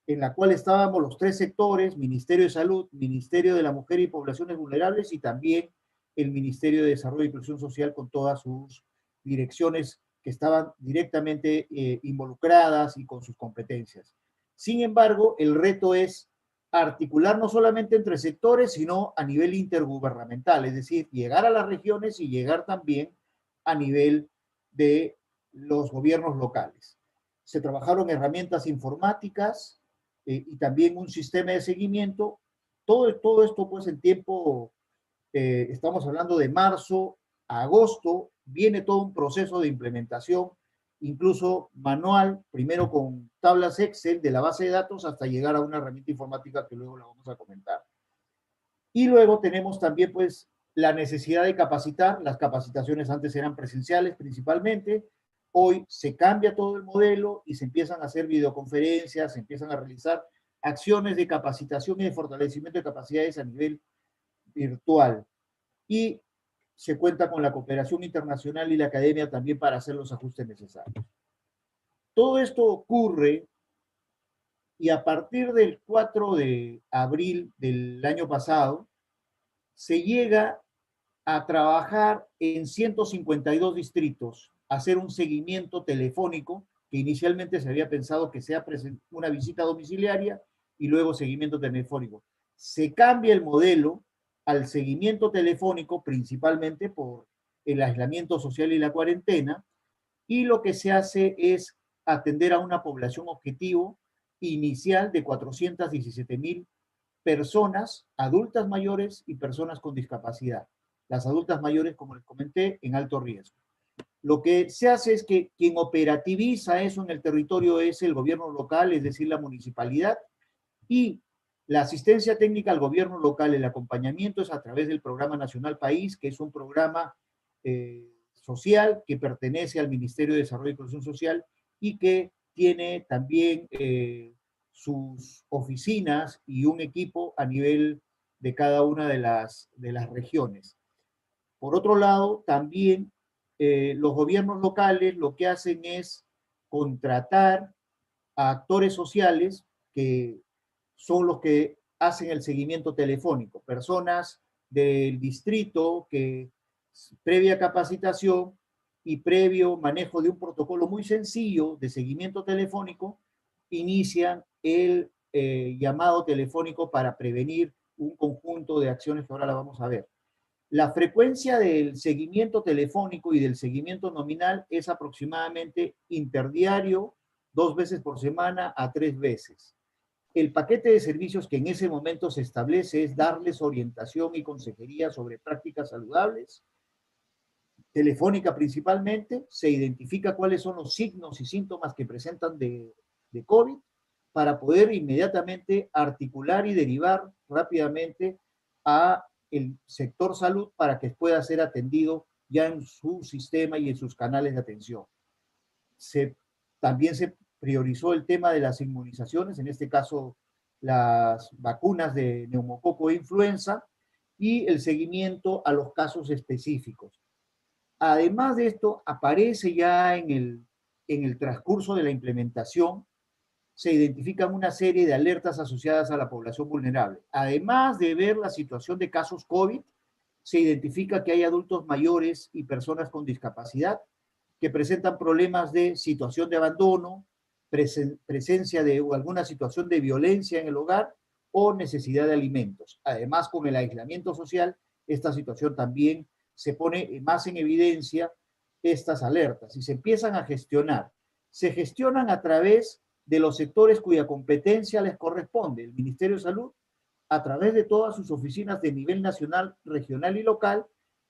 en la cual estábamos los tres sectores: Ministerio de Salud, Ministerio de la Mujer y Poblaciones Vulnerables, y también el Ministerio de Desarrollo e Inclusión Social, con todas sus direcciones que estaban directamente involucradas y con sus competencias. Sin embargo, el reto es articular no solamente entre sectores, sino a nivel intergubernamental, es decir, llegar a las regiones y llegar también a nivel de los gobiernos locales. Se trabajaron herramientas informáticas y también un sistema de seguimiento. Todo esto pues en tiempo, estamos hablando de marzo a agosto, viene todo un proceso de implementación, incluso manual, primero con tablas Excel de la base de datos hasta llegar a una herramienta informática que luego la vamos a comentar. Y luego tenemos también pues la necesidad de capacitar. Las capacitaciones antes eran presenciales principalmente, hoy se cambia todo el modelo y se empiezan a hacer videoconferencias, se empiezan a realizar acciones de capacitación y de fortalecimiento de capacidades a nivel virtual. Y se cuenta con la cooperación internacional y la academia también para hacer los ajustes necesarios. Todo esto ocurre y a partir del 4 de abril del año pasado se llega a trabajar en 152 distritos, a hacer un seguimiento telefónico, que inicialmente se había pensado que sea una visita domiciliaria y luego seguimiento telefónico. Se cambia el modelo al seguimiento telefónico, principalmente por el aislamiento social y la cuarentena, y lo que se hace es atender a una población objetivo inicial de 417,000 personas, adultas mayores y personas con discapacidad. Las adultas mayores, como les comenté, en alto riesgo. Lo que se hace es que quien operativiza eso en el territorio es el gobierno local, es decir, la municipalidad, y la asistencia técnica al gobierno local, el acompañamiento es a través del Programa Nacional País, que es un programa social que pertenece al Ministerio de Desarrollo y Inclusión Social y que tiene también sus oficinas y un equipo a nivel de cada una de las regiones. Por otro lado, también los gobiernos locales lo que hacen es contratar a actores sociales que son los que hacen el seguimiento telefónico, personas del distrito que previa capacitación y previo manejo de un protocolo muy sencillo de seguimiento telefónico, inician el llamado telefónico para prevenir un conjunto de acciones que ahora la vamos a ver. La frecuencia del seguimiento telefónico y del seguimiento nominal es aproximadamente interdiario, 2 veces por semana a 3 veces. El paquete de servicios que en ese momento se establece es darles orientación y consejería sobre prácticas saludables, telefónica principalmente, se identifica cuáles son los signos y síntomas que presentan de COVID para poder inmediatamente articular y derivar rápidamente a el sector salud para que pueda ser atendido ya en su sistema y en sus canales de atención. También se priorizó el tema de las inmunizaciones, en este caso las vacunas de neumococo e influenza, y el seguimiento a los casos específicos. Además de esto, aparece ya en el transcurso de la implementación, se identifican una serie de alertas asociadas a la población vulnerable. Además de ver la situación de casos COVID, se identifica que hay adultos mayores y personas con discapacidad que presentan problemas de situación de abandono, presencia de alguna situación de violencia en el hogar o necesidad de alimentos. Además, con el aislamiento social, esta situación también se pone más en evidencia estas alertas y se empiezan a gestionar. Se gestionan a través de los sectores cuya competencia les corresponde. El Ministerio de Salud, a través de todas sus oficinas de nivel nacional, regional y local,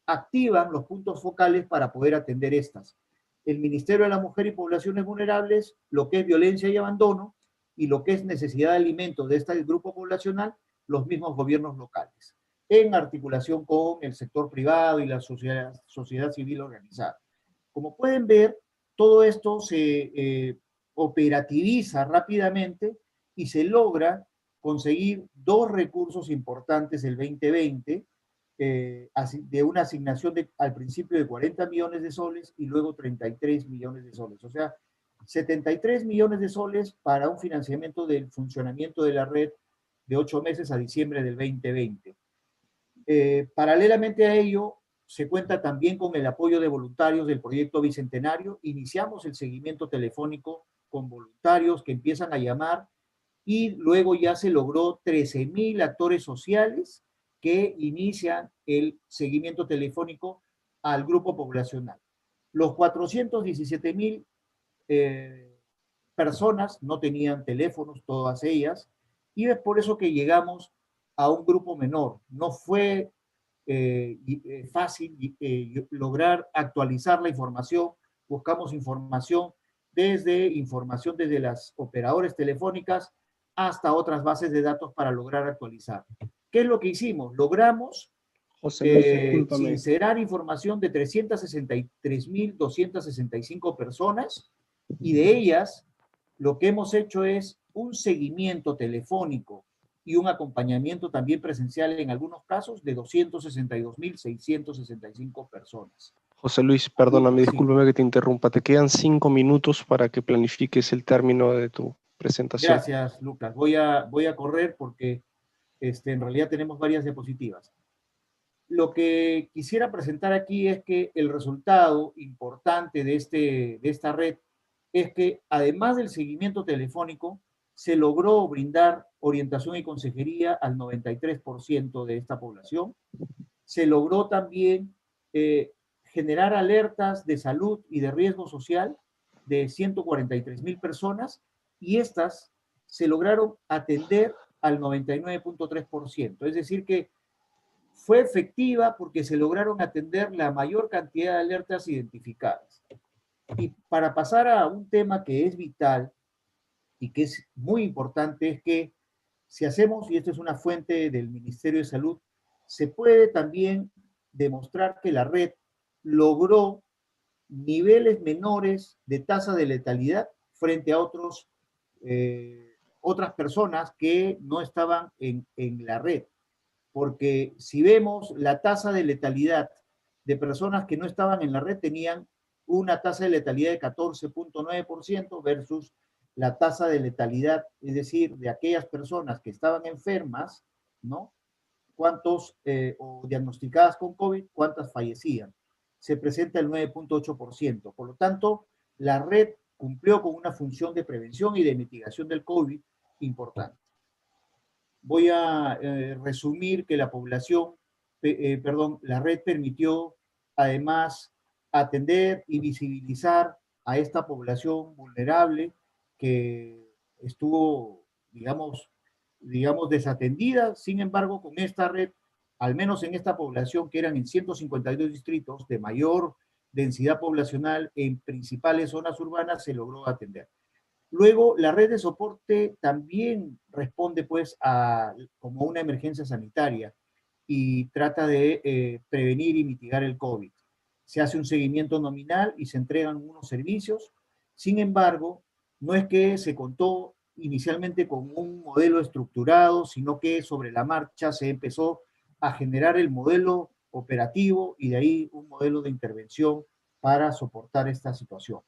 activan los puntos focales para poder atender estas. El Ministerio de la Mujer y Poblaciones Vulnerables, lo que es violencia y abandono, y lo que es necesidad de alimentos de este grupo poblacional, los mismos gobiernos locales, en articulación con el sector privado y la sociedad civil organizada. Como pueden ver, todo esto se operativiza rápidamente y se logra conseguir 2 recursos importantes el 2020, de una asignación al principio de 40 millones de soles y luego 33 millones de soles. O sea, 73 millones de soles para un financiamiento del funcionamiento de la red de 8 meses a diciembre del 2020. Paralelamente a ello, se cuenta también con el apoyo de voluntarios del proyecto Bicentenario. Iniciamos el seguimiento telefónico con voluntarios que empiezan a llamar y luego ya se logró 13,000 actores sociales que inician el seguimiento telefónico al grupo poblacional. Los 417,000 personas no tenían teléfonos, todas ellas, y es por eso que llegamos a un grupo menor. No fue fácil lograr actualizar la información. Buscamos información desde las operadoras telefónicas hasta otras bases de datos para lograr actualizar. ¿Qué es lo que hicimos? Logramos sincerar información de 363,265 personas y de ellas lo que hemos hecho es un seguimiento telefónico y un acompañamiento también presencial en algunos casos de 262.665 personas. José Luis, perdóname, Sí. discúlpame que te interrumpa. Te quedan 5 minutos para que planifiques el término de tu presentación. Gracias, Lucas. Voy a correr porque en realidad tenemos varias diapositivas. Lo que quisiera presentar aquí es que el resultado importante de esta red es que, además del seguimiento telefónico, se logró brindar orientación y consejería al 93% de esta población. Se logró también generar alertas de salud y de riesgo social de 143.000 personas, y estas se lograron atender al 99.3%. Es decir que fue efectiva porque se lograron atender la mayor cantidad de alertas identificadas. Y para pasar a un tema que es vital y que es muy importante, es que si hacemos, y esto es una fuente del Ministerio de Salud, se puede también demostrar que la red logró niveles menores de tasa de letalidad frente a otras personas que no estaban en la red. Porque si vemos la tasa de letalidad de personas que no estaban en la red, tenían una tasa de letalidad de 14.9% versus la tasa de letalidad, es decir, de aquellas personas que estaban enfermas, ¿no? ¿Cuántos, o diagnosticadas con COVID, cuántas fallecían? Se presenta el 9.8%. Por lo tanto, la red cumplió con una función de prevención y de mitigación del COVID importante. Voy a resumir que la red permitió además atender y visibilizar a esta población vulnerable que estuvo, digamos, desatendida. Sin embargo, con esta red, al menos en esta población, que eran en 152 distritos de mayor densidad poblacional en principales zonas urbanas, se logró atender. Luego, la red de soporte también responde pues como una emergencia sanitaria y trata de prevenir y mitigar el COVID. Se hace un seguimiento nominal y se entregan unos servicios. Sin embargo, no es que se contó inicialmente con un modelo estructurado, sino que sobre la marcha se empezó a generar el modelo operativo y de ahí un modelo de intervención para soportar esta situación.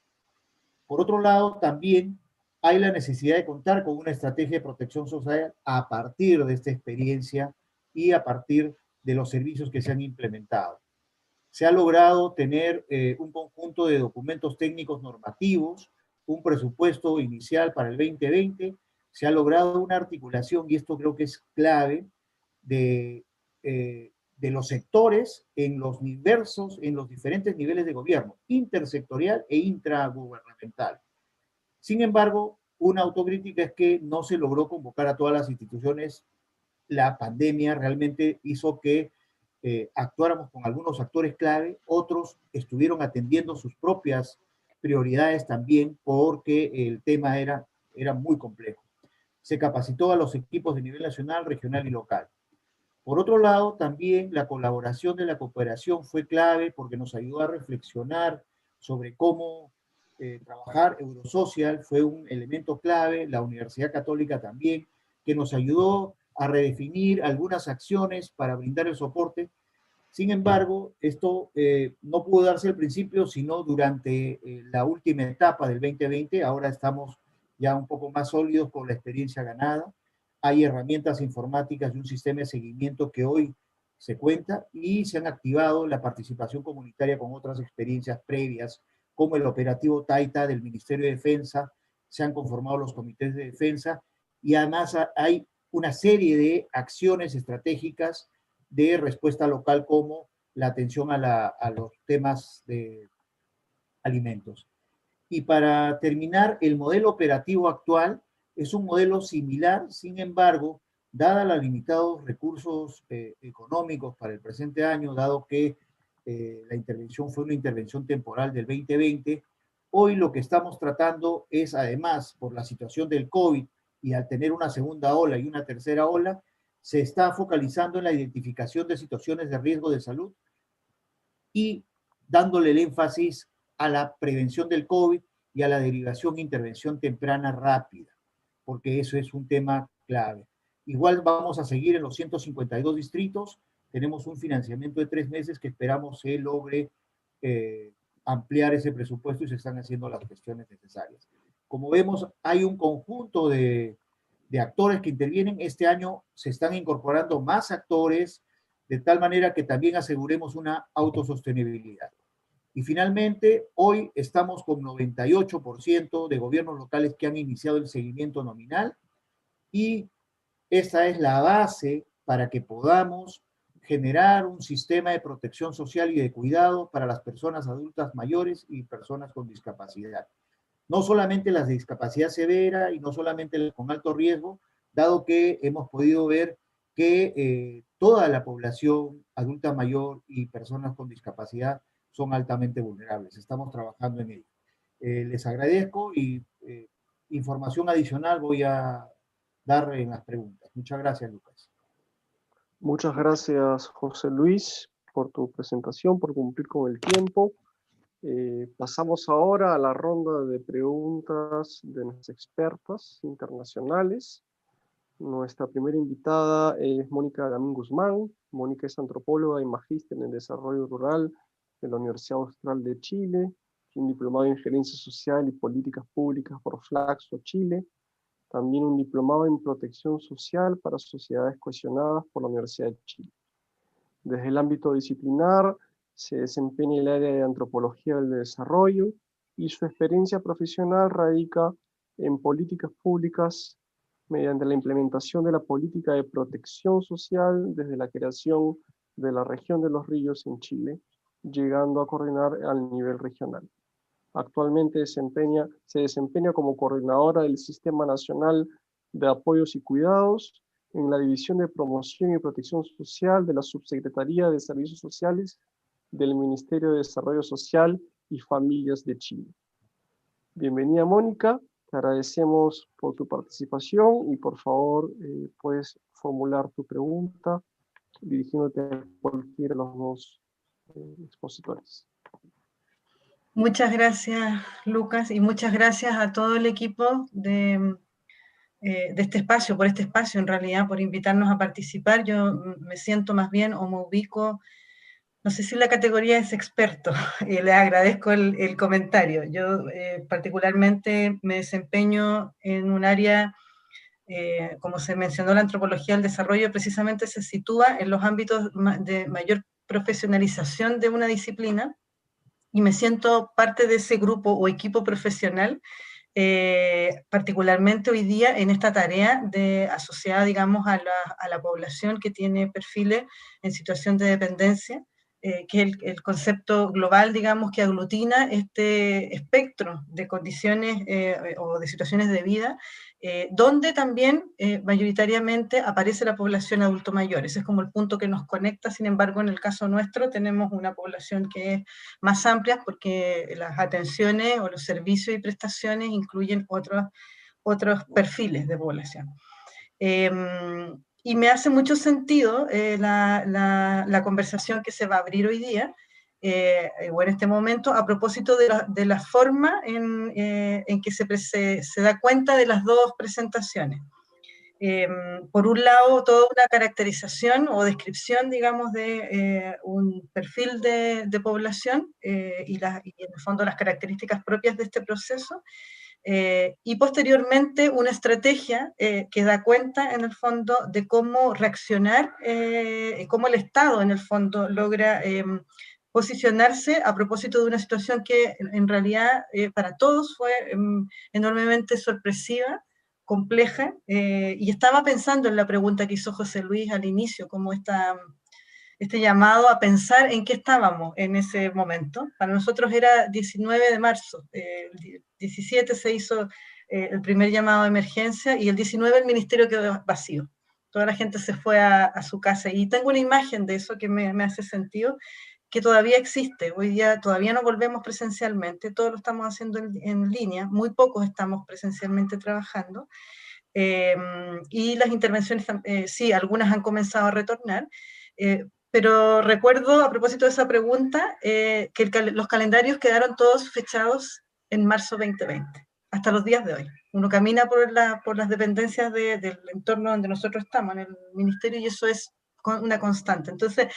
Por otro lado, también hay la necesidad de contar con una estrategia de protección social a partir de esta experiencia y a partir de los servicios que se han implementado. Se ha logrado tener un conjunto de documentos técnicos normativos, un presupuesto inicial para el 2020, se ha logrado una articulación, y esto creo que es clave, de los sectores en los diferentes niveles de gobierno, intersectorial e intragubernamental. Sin embargo, una autocrítica es que no se logró convocar a todas las instituciones. La pandemia realmente hizo que actuáramos con algunos actores clave, otros estuvieron atendiendo sus propias prioridades también porque el tema era muy complejo. Se capacitó a los equipos de nivel nacional, regional y local. Por otro lado, también la colaboración de la cooperación fue clave porque nos ayudó a reflexionar sobre cómo trabajar. Eurosocial fue un elemento clave, la Universidad Católica también, que nos ayudó a redefinir algunas acciones para brindar el soporte. Sin embargo, esto no pudo darse al principio, sino durante la última etapa del 2020. Ahora estamos ya un poco más sólidos con la experiencia ganada. Hay herramientas informáticas y un sistema de seguimiento que hoy se cuenta y se han activado la participación comunitaria con otras experiencias previas, como el operativo Taita del Ministerio de Defensa. Se han conformado los comités de defensa y además hay una serie de acciones estratégicas de respuesta local, como la atención a los temas de alimentos. Y para terminar, el modelo operativo actual es un modelo similar. Sin embargo, dada los limitados recursos económicos para el presente año, dado que la intervención fue una intervención temporal del 2020, hoy lo que estamos tratando es, además, por la situación del COVID y al tener una segunda ola y una tercera ola, se está focalizando en la identificación de situaciones de riesgo de salud y dándole el énfasis a la prevención del COVID y a la derivación e intervención temprana rápida, porque eso es un tema clave. Igual vamos a seguir en los 152 distritos. Tenemos un financiamiento de 3 meses que esperamos se logre ampliar ese presupuesto y se están haciendo las gestiones necesarias. Como vemos, hay un conjunto de actores que intervienen. Este año se están incorporando más actores, de tal manera que también aseguremos una autosostenibilidad. Y finalmente, hoy estamos con 98% de gobiernos locales que han iniciado el seguimiento nominal, y esta es la base para que podamos generar un sistema de protección social y de cuidado para las personas adultas mayores y personas con discapacidad. No solamente las de discapacidad severa y no solamente las con alto riesgo, dado que hemos podido ver que toda la población adulta mayor y personas con discapacidad son altamente vulnerables. Estamos trabajando en ello. Les agradezco y información adicional voy a dar en las preguntas. Muchas gracias, Lucas. Muchas gracias, José Luis, por tu presentación, por cumplir con el tiempo. Pasamos ahora a la ronda de preguntas de nuestras expertas internacionales. Nuestra primera invitada es Mónica Gamín Guzmán. Mónica es antropóloga y magíster en desarrollo rural de la Universidad Austral de Chile, un diplomado en gerencia social y políticas públicas por Flaxo, Chile. También un diplomado en protección social para sociedades cohesionadas por la Universidad de Chile. Desde el ámbito disciplinar se desempeña en el área de antropología del desarrollo y su experiencia profesional radica en políticas públicas mediante la implementación de la política de protección social desde la creación de la región de los ríos en Chile, llegando a coordinar al nivel regional. Actualmente se desempeña como coordinadora del Sistema Nacional de Apoyos y Cuidados en la División de Promoción y Protección Social de la Subsecretaría de Servicios Sociales del Ministerio de Desarrollo Social y Familias de Chile. Bienvenida, Mónica. Te agradecemos por tu participación y por favor puedes formular tu pregunta dirigiéndote a cualquiera de los dos expositores. Muchas gracias, Lucas, y muchas gracias a todo el equipo de este espacio, por este espacio en realidad, por invitarnos a participar. Yo me siento más bien o me ubico, no sé si la categoría es experto, y les agradezco el comentario. Yo particularmente me desempeño en un área, como se mencionó, la antropología del desarrollo precisamente se sitúa en los ámbitos de mayor profesionalización de una disciplina, y me siento parte de ese grupo o equipo profesional, particularmente hoy día en esta tarea asociada, digamos, a la población que tiene perfiles en situación de dependencia, que es el concepto global, digamos, que aglutina este espectro de condiciones o de situaciones de vida, donde también mayoritariamente aparece la población adulto mayor. Ese es como el punto que nos conecta. Sin embargo, en el caso nuestro tenemos una población que es más amplia porque las atenciones o los servicios y prestaciones incluyen otros perfiles de población. Y me hace mucho sentido la conversación que se va a abrir hoy día, o en este momento, a propósito de la forma en que se da cuenta de las dos presentaciones. Por un lado, toda una caracterización o descripción, digamos, de un perfil de población y en el fondo las características propias de este proceso, y posteriormente una estrategia que da cuenta en el fondo de cómo reaccionar, cómo el Estado en el fondo logra posicionarse a propósito de una situación que en realidad para todos fue enormemente sorpresiva, compleja, y estaba pensando en la pregunta que hizo José Luis al inicio, como este llamado a pensar en qué estábamos en ese momento. Para nosotros era 19 de marzo, el 17 se hizo el primer llamado de emergencia y el 19 el ministerio quedó vacío. Toda la gente se fue a su casa y tengo una imagen de eso que me hace sentido, que todavía existe. Hoy día todavía no volvemos presencialmente, todo lo estamos haciendo en línea, muy pocos estamos presencialmente trabajando, y las intervenciones, sí, algunas han comenzado a retornar, pero recuerdo, a propósito de esa pregunta, que los calendarios quedaron todos fechados en marzo 2020. hasta los días de hoy. Uno camina por las dependencias del entorno donde nosotros estamos, en el ministerio, y eso es una constante. Entonces,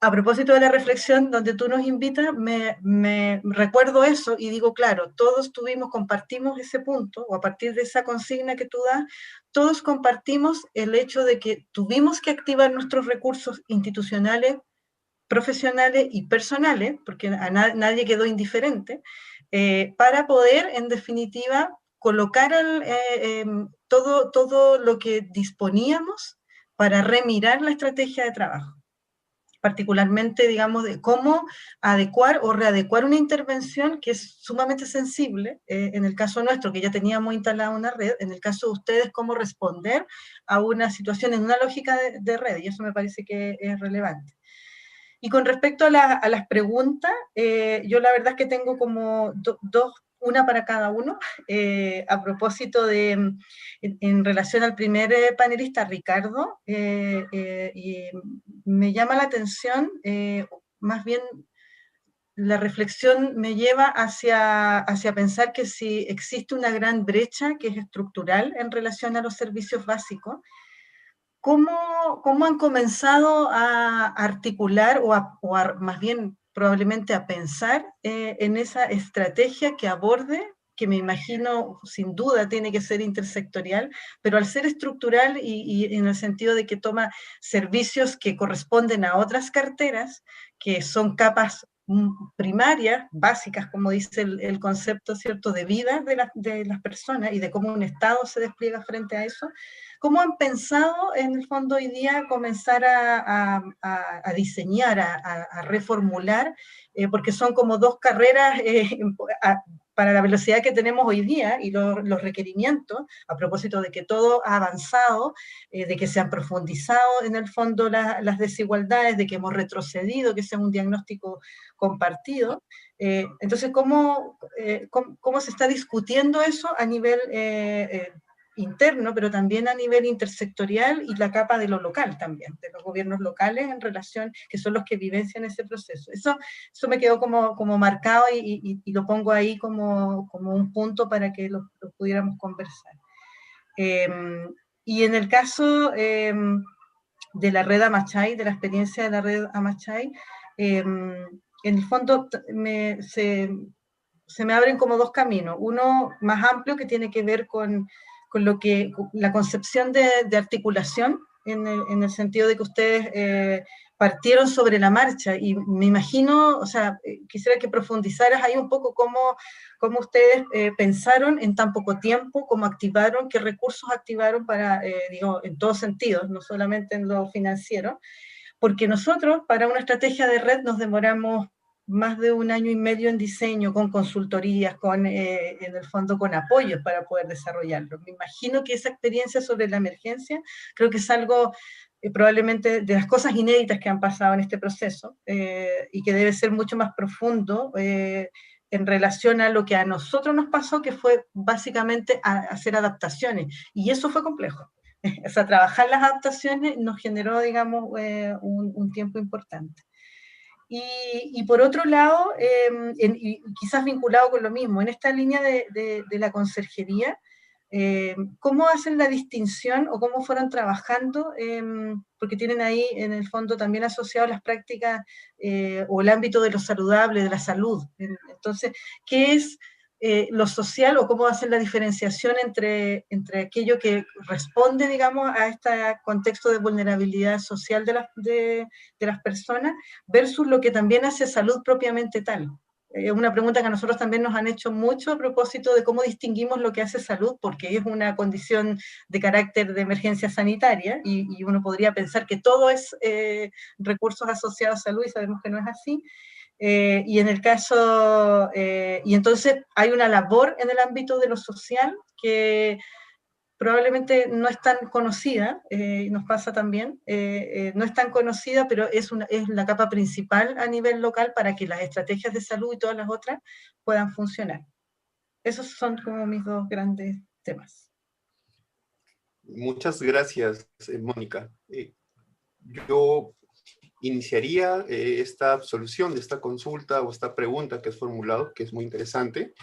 a propósito de la reflexión donde tú nos invitas, me recuerdo eso y digo, claro, todos compartimos ese punto, o a partir de esa consigna que tú das, todos compartimos el hecho de que tuvimos que activar nuestros recursos institucionales, profesionales y personales, porque nadie quedó indiferente, para poder, en definitiva, colocar todo lo que disponíamos para remirar la estrategia de trabajo. Particularmente, digamos, de cómo adecuar o readecuar una intervención que es sumamente sensible, en el caso nuestro, que ya teníamos instalada una red, en el caso de ustedes, cómo responder a una situación en una lógica de red, y eso me parece que es relevante. Y con respecto a las preguntas, yo la verdad es que tengo como dos, una para cada uno, a propósito en relación al primer panelista, Ricardo, y me llama la atención, más bien la reflexión me lleva hacia pensar que si existe una gran brecha que es estructural en relación a los servicios básicos, ¿cómo han comenzado a articular más bien probablemente a pensar en esa estrategia que aborde, que me imagino sin duda tiene que ser intersectorial, pero al ser estructural y en el sentido de que toma servicios que corresponden a otras carteras, que son capas primarias, básicas, como dice el concepto, ¿cierto?, de vida de las personas y de cómo un Estado se despliega frente a eso? ¿Cómo han pensado en el fondo hoy día comenzar a diseñar, a reformular? Porque son como dos carreras para la velocidad que tenemos hoy día y los requerimientos, a propósito de que todo ha avanzado, de que se han profundizado en el fondo las desigualdades, de que hemos retrocedido, que ese es un diagnóstico compartido. Entonces, ¿cómo se está discutiendo eso a nivel interno, pero también a nivel intersectorial y la capa de lo local también, de los gobiernos locales en relación, que son los que vivencian ese proceso? Eso me quedó como marcado y lo pongo ahí como un punto para que lo pudiéramos conversar. Y en el caso de la red Amachay, de la experiencia de la red Amachay, en el fondo se me abren como dos caminos. Uno más amplio que tiene que ver con la concepción de articulación, en el sentido de que ustedes partieron sobre la marcha, y me imagino, o sea, quisiera que profundizaras ahí un poco cómo ustedes pensaron en tan poco tiempo, cómo activaron, qué recursos activaron para, digo, en todos sentidos, no solamente en lo financiero, porque nosotros para una estrategia de red nos demoramos más de 1 año y medio en diseño, con consultorías, en el fondo con apoyos para poder desarrollarlo. Me imagino que esa experiencia sobre la emergencia, creo que es algo probablemente de las cosas inéditas que han pasado en este proceso, y que debe ser mucho más profundo en relación a lo que a nosotros nos pasó, que fue básicamente hacer adaptaciones, y eso fue complejo. O sea, trabajar las adaptaciones nos generó, digamos, un tiempo importante. Y por otro lado, y quizás vinculado con lo mismo, en esta línea de la conserjería, ¿cómo hacen la distinción o cómo fueron trabajando? Porque tienen ahí en el fondo también asociado las prácticas o el ámbito de lo saludable, de la salud. Entonces, ¿qué es lo social, o cómo hacen la diferenciación entre aquello que responde, digamos, a este contexto de vulnerabilidad social de las personas, versus lo que también hace salud propiamente tal? Es una pregunta que a nosotros también nos han hecho mucho a propósito de cómo distinguimos lo que hace salud, porque es una condición de carácter de emergencia sanitaria, y uno podría pensar que todo es recursos asociados a salud, y sabemos que no es así. Y en el caso, y entonces hay una labor en el ámbito de lo social que probablemente no es tan conocida, nos pasa también, no es tan conocida, pero es la capa principal a nivel local para que las estrategias de salud y todas las otras puedan funcionar. Esos son como mis dos grandes temas. Muchas gracias, Mónica. Yo iniciaría esta solución de esta consulta o esta pregunta que has formulado, que es muy interesante,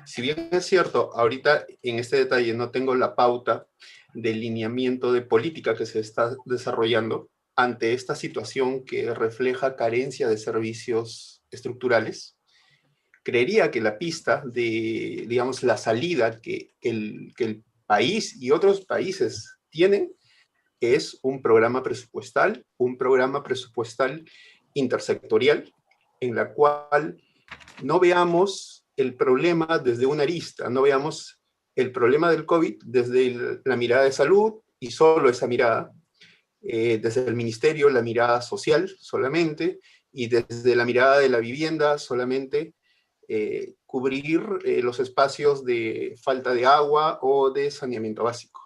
Si bien es cierto, ahorita en este detalle no tengo la pauta del lineamiento de política que se está desarrollando ante esta situación que refleja carencia de servicios estructurales, creería que la pista de, digamos, la salida que el país y otros países tienen es un programa presupuestal intersectorial, en la cual no veamos el problema desde una arista, no veamos el problema del COVID desde la mirada de salud y solo esa mirada, desde el ministerio la mirada social solamente, y desde la mirada de la vivienda solamente cubrir los espacios de falta de agua o de saneamiento básico.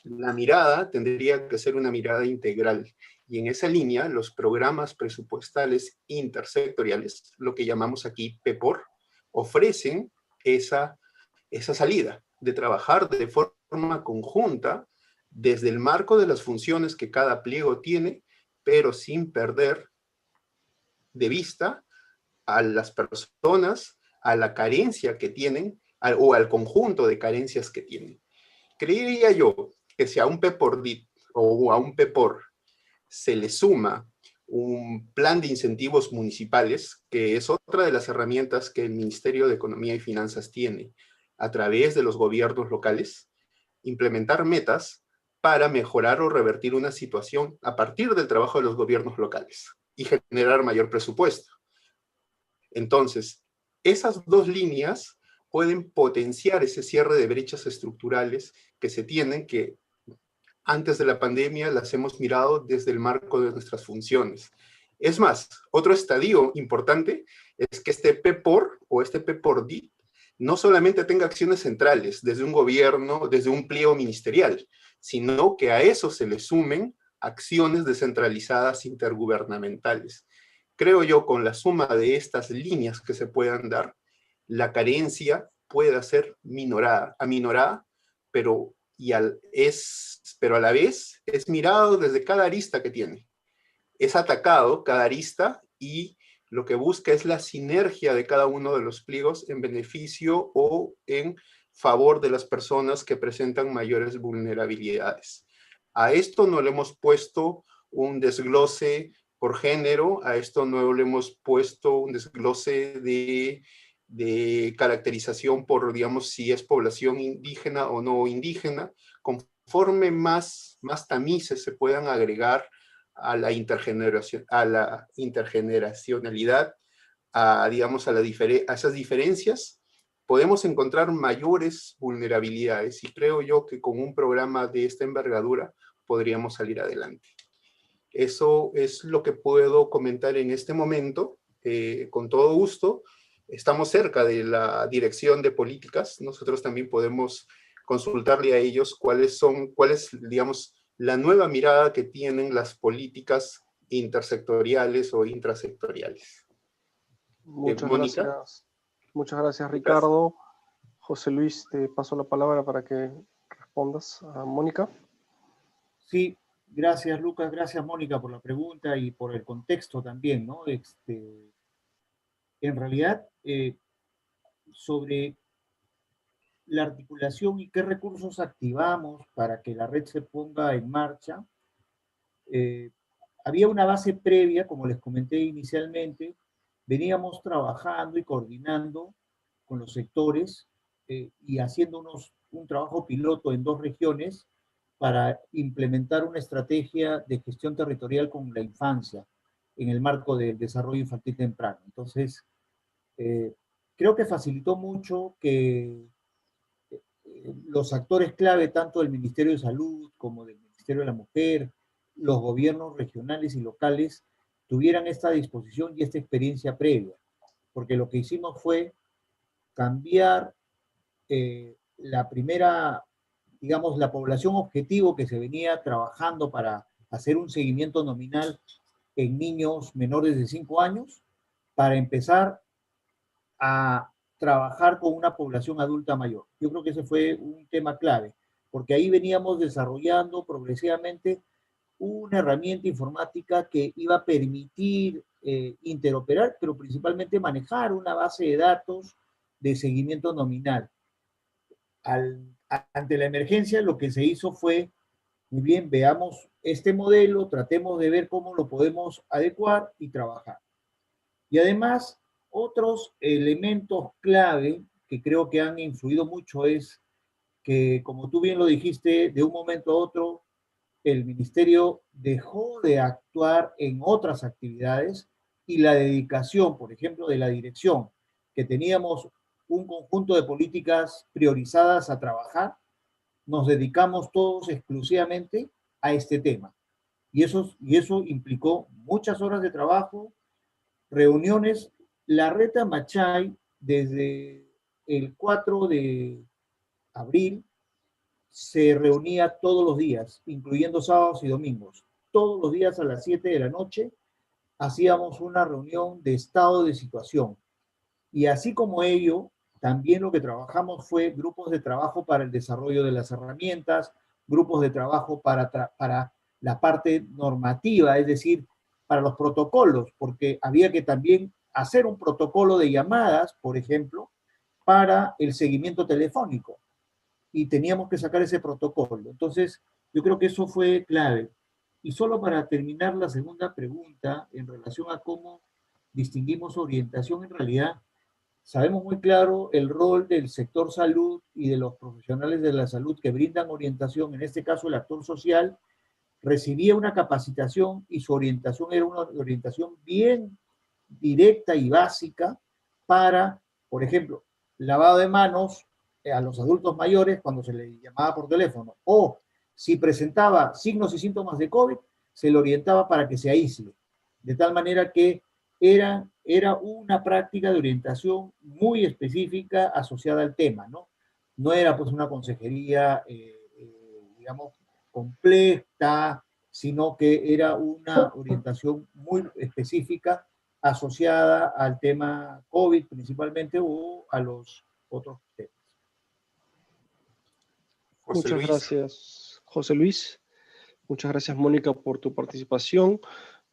La mirada tendría que ser una mirada integral, y en esa línea los programas presupuestales intersectoriales, lo que llamamos aquí PEPOR, ofrecen esa salida de trabajar de forma conjunta desde el marco de las funciones que cada pliego tiene, pero sin perder de vista a las personas, a la carencia que tienen, o al conjunto de carencias que tienen. Creería yo que si a un PEPOR-DIT o a un PEPOR se le suma un plan de incentivos municipales, que es otra de las herramientas que el Ministerio de Economía y Finanzas tiene a través de los gobiernos locales, implementar metas para mejorar o revertir una situación a partir del trabajo de los gobiernos locales y generar mayor presupuesto. Entonces, esas dos líneas pueden potenciar ese cierre de brechas estructurales que se tienen, que antes de la pandemia las hemos mirado desde el marco de nuestras funciones. Es más, otro estadio importante es que este PEPOR o este PEPOR-DIT no solamente tenga acciones centrales desde un gobierno, desde un pliego ministerial, sino que a eso se le sumen acciones descentralizadas intergubernamentales. Creo yo, con la suma de estas líneas que se puedan dar, la carencia puede ser aminorada, pero a la vez es mirado desde cada arista que tiene. Es atacado cada arista y lo que busca es la sinergia de cada uno de los pliegos en beneficio o en favor de las personas que presentan mayores vulnerabilidades. A esto no le hemos puesto un desglose por género, a esto no le hemos puesto un desglose de caracterización por, digamos, si es población indígena o no indígena. Conforme más tamices se puedan agregar a la intergeneracionalidad, digamos, a esas diferencias, podemos encontrar mayores vulnerabilidades, y creo yo que con un programa de esta envergadura podríamos salir adelante. Eso es lo que puedo comentar en este momento. Con todo gusto, estamos cerca de la dirección de políticas. Nosotros también podemos consultarle a ellos cuál es, digamos, la nueva mirada que tienen las políticas intersectoriales o intrasectoriales. Muchas Mónica. gracias. Muchas gracias, Ricardo. José Luis, te paso la palabra para que respondas a Mónica. Sí, gracias Lucas, gracias Mónica por la pregunta y por el contexto también, ¿no? En realidad, sobre la articulación y qué recursos activamos para que la red se ponga en marcha, había una base previa, como les comenté inicialmente, veníamos trabajando y coordinando con los sectores y haciendo un trabajo piloto en 2 regiones para implementar una estrategia de gestión territorial con la infancia en el marco del desarrollo infantil temprano. Entonces, creo que facilitó mucho que los actores clave, tanto del Ministerio de Salud como del Ministerio de la Mujer, los gobiernos regionales y locales, tuvieran esta disposición y esta experiencia previa. Porque lo que hicimos fue cambiar la primera, digamos, la población objetivo que se venía trabajando para hacer un seguimiento nominal en niños menores de 5 años, para empezar a trabajar con una población adulta mayor. Yo creo que ese fue un tema clave, porque ahí veníamos desarrollando progresivamente una herramienta informática que iba a permitir interoperar, pero principalmente manejar una base de datos de seguimiento nominal. Ante la emergencia, lo que se hizo fue, muy bien, veamos este modelo, tratemos de ver cómo lo podemos adecuar y trabajar. Y además, otros elementos clave que creo que han influido mucho es que, como tú bien lo dijiste, de un momento a otro, el ministerio dejó de actuar en otras actividades y la dedicación, por ejemplo, de la dirección, que teníamos un conjunto de políticas priorizadas a trabajar, nos dedicamos todos exclusivamente a este tema. Y eso implicó muchas horas de trabajo, reuniones. La Red Amachay, desde el 4 de abril, se reunía todos los días, incluyendo sábados y domingos. Todos los días a las 7 de la noche hacíamos una reunión de estado de situación. Y así como ello, también lo que trabajamos fue grupos de trabajo para el desarrollo de las herramientas, grupos de trabajo para la parte normativa, es decir, para los protocolos, porque había que también hacer un protocolo de llamadas, por ejemplo, para el seguimiento telefónico. Y teníamos que sacar ese protocolo. Entonces, yo creo que eso fue clave. Y solo para terminar la segunda pregunta, en relación a cómo distinguimos orientación, en realidad, sabemos muy claro el rol del sector salud y de los profesionales de la salud que brindan orientación, en este caso el actor social, recibía una capacitación y su orientación era una orientación bien directa y básica para, por ejemplo, lavado de manos a los adultos mayores cuando se les llamaba por teléfono, o si presentaba signos y síntomas de COVID, se le orientaba para que se aísle, de tal manera que era una práctica de orientación muy específica asociada al tema, ¿no? No era pues una consejería, digamos, completa, sino que era una orientación muy específica asociada al tema COVID principalmente o a los otros temas. Muchas gracias, José Luis. Muchas gracias, Mónica, por tu participación.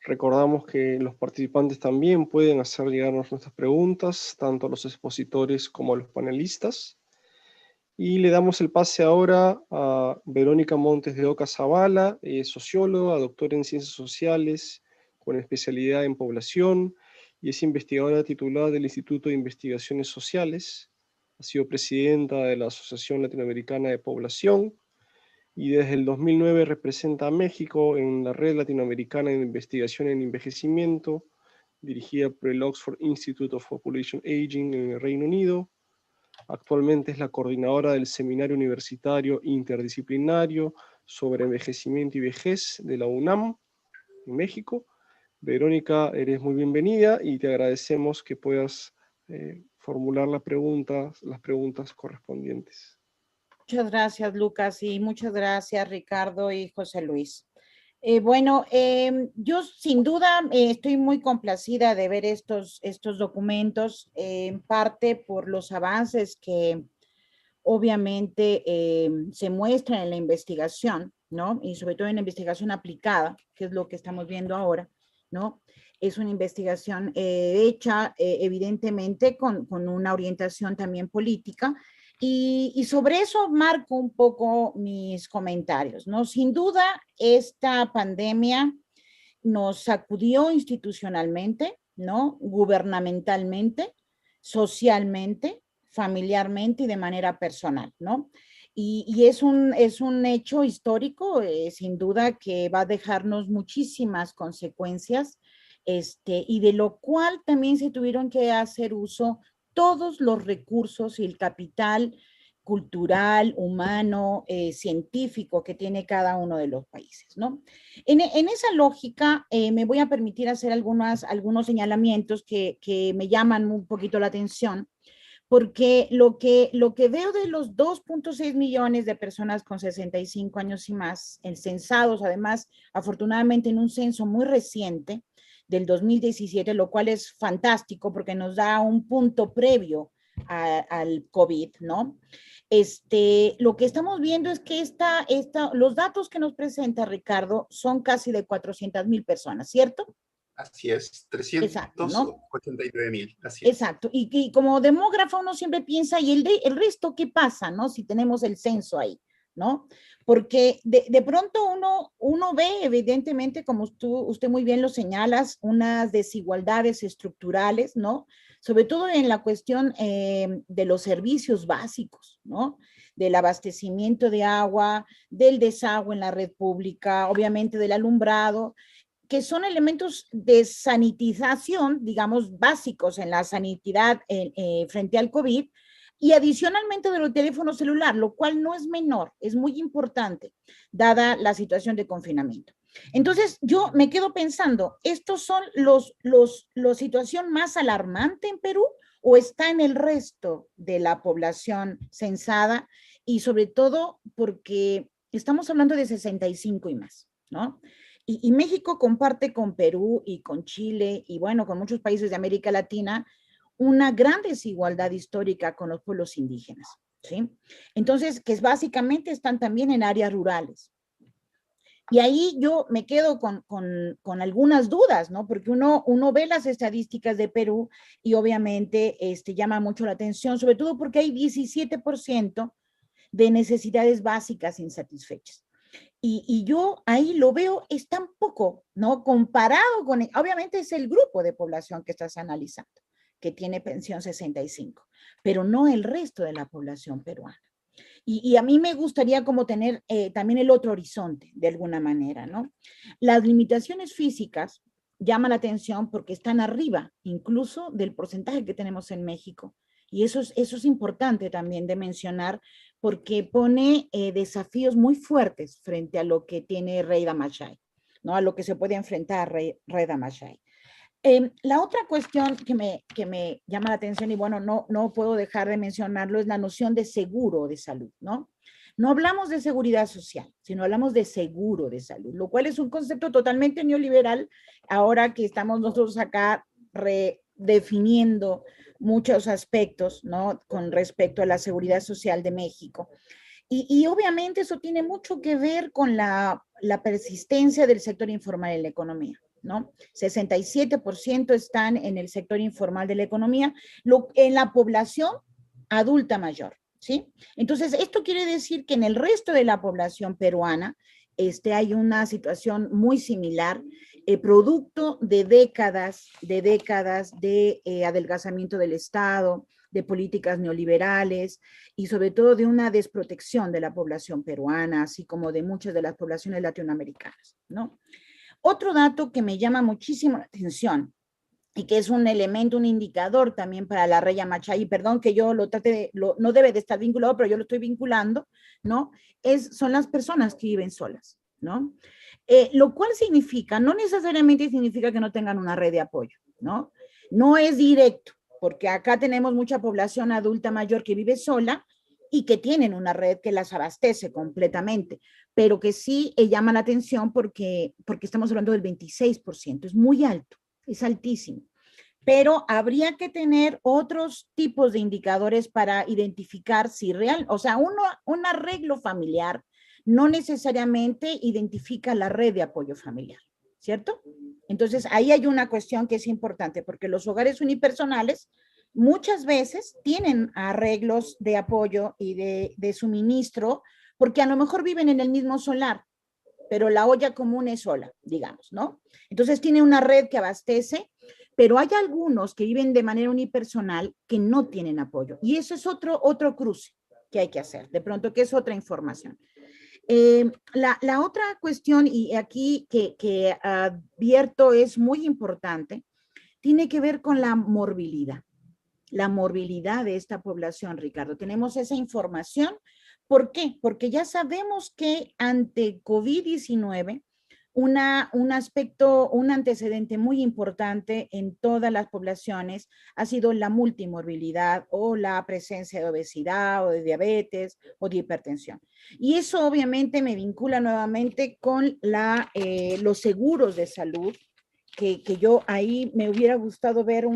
Recordamos que los participantes también pueden hacer llegarnos nuestras preguntas, tanto a los expositores como a los panelistas. Y le damos el pase ahora a Verónica Montes de Oca Zavala, socióloga, doctora en Ciencias Sociales, con especialidad en población, y es investigadora titulada del Instituto de Investigaciones Sociales. Ha sido presidenta de la Asociación Latinoamericana de Población, y desde el 2009 representa a México en la Red Latinoamericana de Investigación en Envejecimiento, dirigida por el Oxford Institute of Population Aging en el Reino Unido. Actualmente es la coordinadora del Seminario Universitario Interdisciplinario sobre Envejecimiento y Vejez de la UNAM en México. Verónica, eres muy bienvenida y te agradecemos que puedas formular las preguntas correspondientes. Muchas gracias, Lucas, y muchas gracias, Ricardo y José Luis. Yo sin duda estoy muy complacida de ver estos documentos, en parte por los avances que obviamente se muestran en la investigación, ¿no? Y sobre todo en la investigación aplicada, que es lo que estamos viendo ahora, ¿no? Es una investigación hecha evidentemente con una orientación también política, y sobre eso marco un poco mis comentarios, ¿no? Sin duda, esta pandemia nos sacudió institucionalmente, ¿no? Gubernamentalmente, socialmente, familiarmente y de manera personal, ¿no? Y es un hecho histórico, sin duda, que va a dejarnos muchísimas consecuencias, y de lo cual también se tuvieron que hacer uso todos los recursos y el capital cultural, humano, científico que tiene cada uno de los países, ¿no? En esa lógica, me voy a permitir hacer algunos señalamientos que me llaman un poquito la atención, porque lo que veo de los 2.6 millones de personas con 65 años y más, censados, además, afortunadamente en un censo muy reciente, del 2017, lo cual es fantástico porque nos da un punto previo al COVID, ¿no? Lo que estamos viendo es que los datos que nos presenta Ricardo son casi de 400,000 personas, ¿cierto? Así es, Exacto, ¿no? 389.000, así es. Exacto, y como demógrafo uno siempre piensa, ¿y el resto qué pasa, no? Si tenemos el censo ahí, ¿no? Porque de pronto uno ve, evidentemente, como usted muy bien lo señalas, unas desigualdades estructurales, ¿no? Sobre todo en la cuestión de los servicios básicos, ¿no? Del abastecimiento de agua, del desagüe en la red pública, obviamente del alumbrado, que son elementos de sanitización, digamos, básicos en la sanidad frente al COVID, y adicionalmente de los teléfonos celulares, lo cual no es menor, es muy importante, dada la situación de confinamiento. Entonces, yo me quedo pensando, ¿estos son la situación más alarmante en Perú o está en el resto de la población censada? Y sobre todo porque estamos hablando de 65 y más, ¿no? Y México comparte con Perú y con Chile y bueno, con muchos países de América Latina una gran desigualdad histórica con los pueblos indígenas, ¿sí? Entonces, que básicamente están también en áreas rurales. Y ahí yo me quedo con algunas dudas, ¿no? Porque uno ve las estadísticas de Perú y obviamente llama mucho la atención, sobre todo porque hay 17% de necesidades básicas insatisfechas. Y yo ahí lo veo, es tan poco, ¿no? Comparado con, obviamente es el grupo de población que estás analizando, que tiene pensión 65, pero no el resto de la población peruana. Y a mí me gustaría como tener también el otro horizonte, de alguna manera, ¿no? Las limitaciones físicas llaman la atención porque están arriba, incluso del porcentaje que tenemos en México. Y eso es importante también de mencionar porque pone desafíos muy fuertes frente a lo que tiene Rey Damashai, ¿no? A lo que se puede enfrentar Rey Damashai. La otra cuestión que me llama la atención y bueno, no puedo dejar de mencionarlo es la noción de seguro de salud, ¿no? No hablamos de seguridad social, sino hablamos de seguro de salud, lo cual es un concepto totalmente neoliberal ahora que estamos nosotros acá redefiniendo muchos aspectos, ¿no? Con respecto a la seguridad social de México. Y obviamente eso tiene mucho que ver con la persistencia del sector informal en la economía, ¿no? 67% están en el sector informal de la economía, en la población adulta mayor, ¿sí? Entonces, esto quiere decir que en el resto de la población peruana hay una situación muy similar, producto de décadas de adelgazamiento del Estado, de políticas neoliberales y sobre todo de una desprotección de la población peruana, así como de muchas de las poblaciones latinoamericanas, ¿no? Otro dato que me llama muchísimo la atención y que es un elemento, un indicador también para la Rey Damashai, y perdón que yo lo trate de, no debe de estar vinculado, pero yo lo estoy vinculando, ¿no? Son las personas que viven solas, ¿no? Lo cual significa, no necesariamente significa que no tengan una red de apoyo, ¿no? No es directo, porque acá tenemos mucha población adulta mayor que vive sola y que tienen una red que las abastece completamente, pero que sí llama la atención porque estamos hablando del 26%, es muy alto, es altísimo. Pero habría que tener otros tipos de indicadores para identificar si real, o sea, un arreglo familiar no necesariamente identifica la red de apoyo familiar, ¿cierto? Entonces, ahí hay una cuestión que es importante, porque los hogares unipersonales muchas veces tienen arreglos de apoyo y de suministro, porque a lo mejor viven en el mismo solar, pero la olla común es sola, digamos, ¿no? Entonces tiene una red que abastece, pero hay algunos que viven de manera unipersonal que no tienen apoyo. Y eso es otro cruce que hay que hacer, de pronto que es otra información. La otra cuestión, y aquí que advierto es muy importante, tiene que ver con la morbilidad de esta población, Ricardo. Tenemos esa información. ¿Por qué? Porque ya sabemos que ante COVID-19, un antecedente muy importante en todas las poblaciones ha sido la multimorbilidad o la presencia de obesidad o de diabetes o de hipertensión. Y eso obviamente me vincula nuevamente con los seguros de salud, que yo ahí me hubiera gustado ver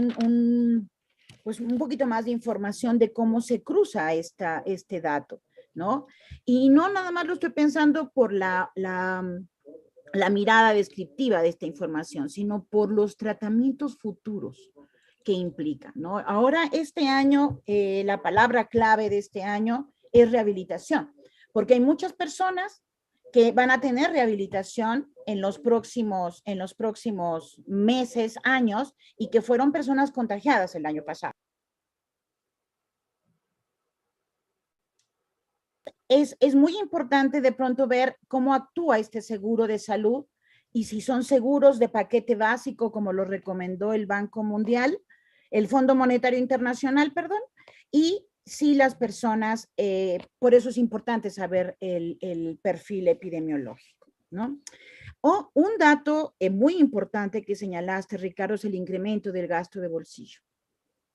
pues un poquito más de información de cómo se cruza este dato, ¿no? Y no nada más lo estoy pensando por la la mirada descriptiva de esta información, sino por los tratamientos futuros que implica, ¿no? Ahora, este año, la palabra clave de este año es rehabilitación, porque hay muchas personas que van a tener rehabilitación en los próximos meses, años, y que fueron personas contagiadas el año pasado. Es muy importante de pronto ver cómo actúa este seguro de salud y si son seguros de paquete básico, como lo recomendó el Banco Mundial, el Fondo Monetario Internacional, perdón, y si las personas, por eso es importante saber el perfil epidemiológico, ¿no? O un dato muy importante que señalaste, Ricardo, es el incremento del gasto de bolsillo.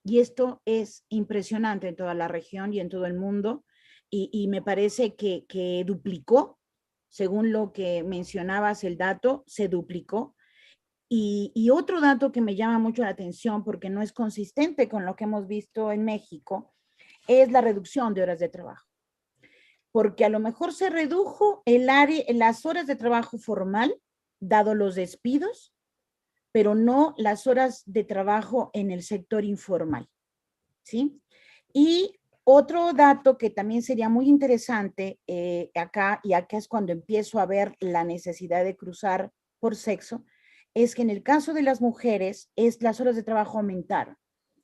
Y esto es impresionante en toda la región y en todo el mundo, y me parece que duplicó, según lo que mencionabas, el dato se duplicó. Y otro dato que me llama mucho la atención, porque no es consistente con lo que hemos visto en México, es la reducción de horas de trabajo. Porque a lo mejor se redujo las horas de trabajo formal, dado los despidos, pero no las horas de trabajo en el sector informal, ¿sí? Y otro dato que también sería muy interesante acá es cuando empiezo a ver la necesidad de cruzar por sexo, es que en el caso de las mujeres, las horas de trabajo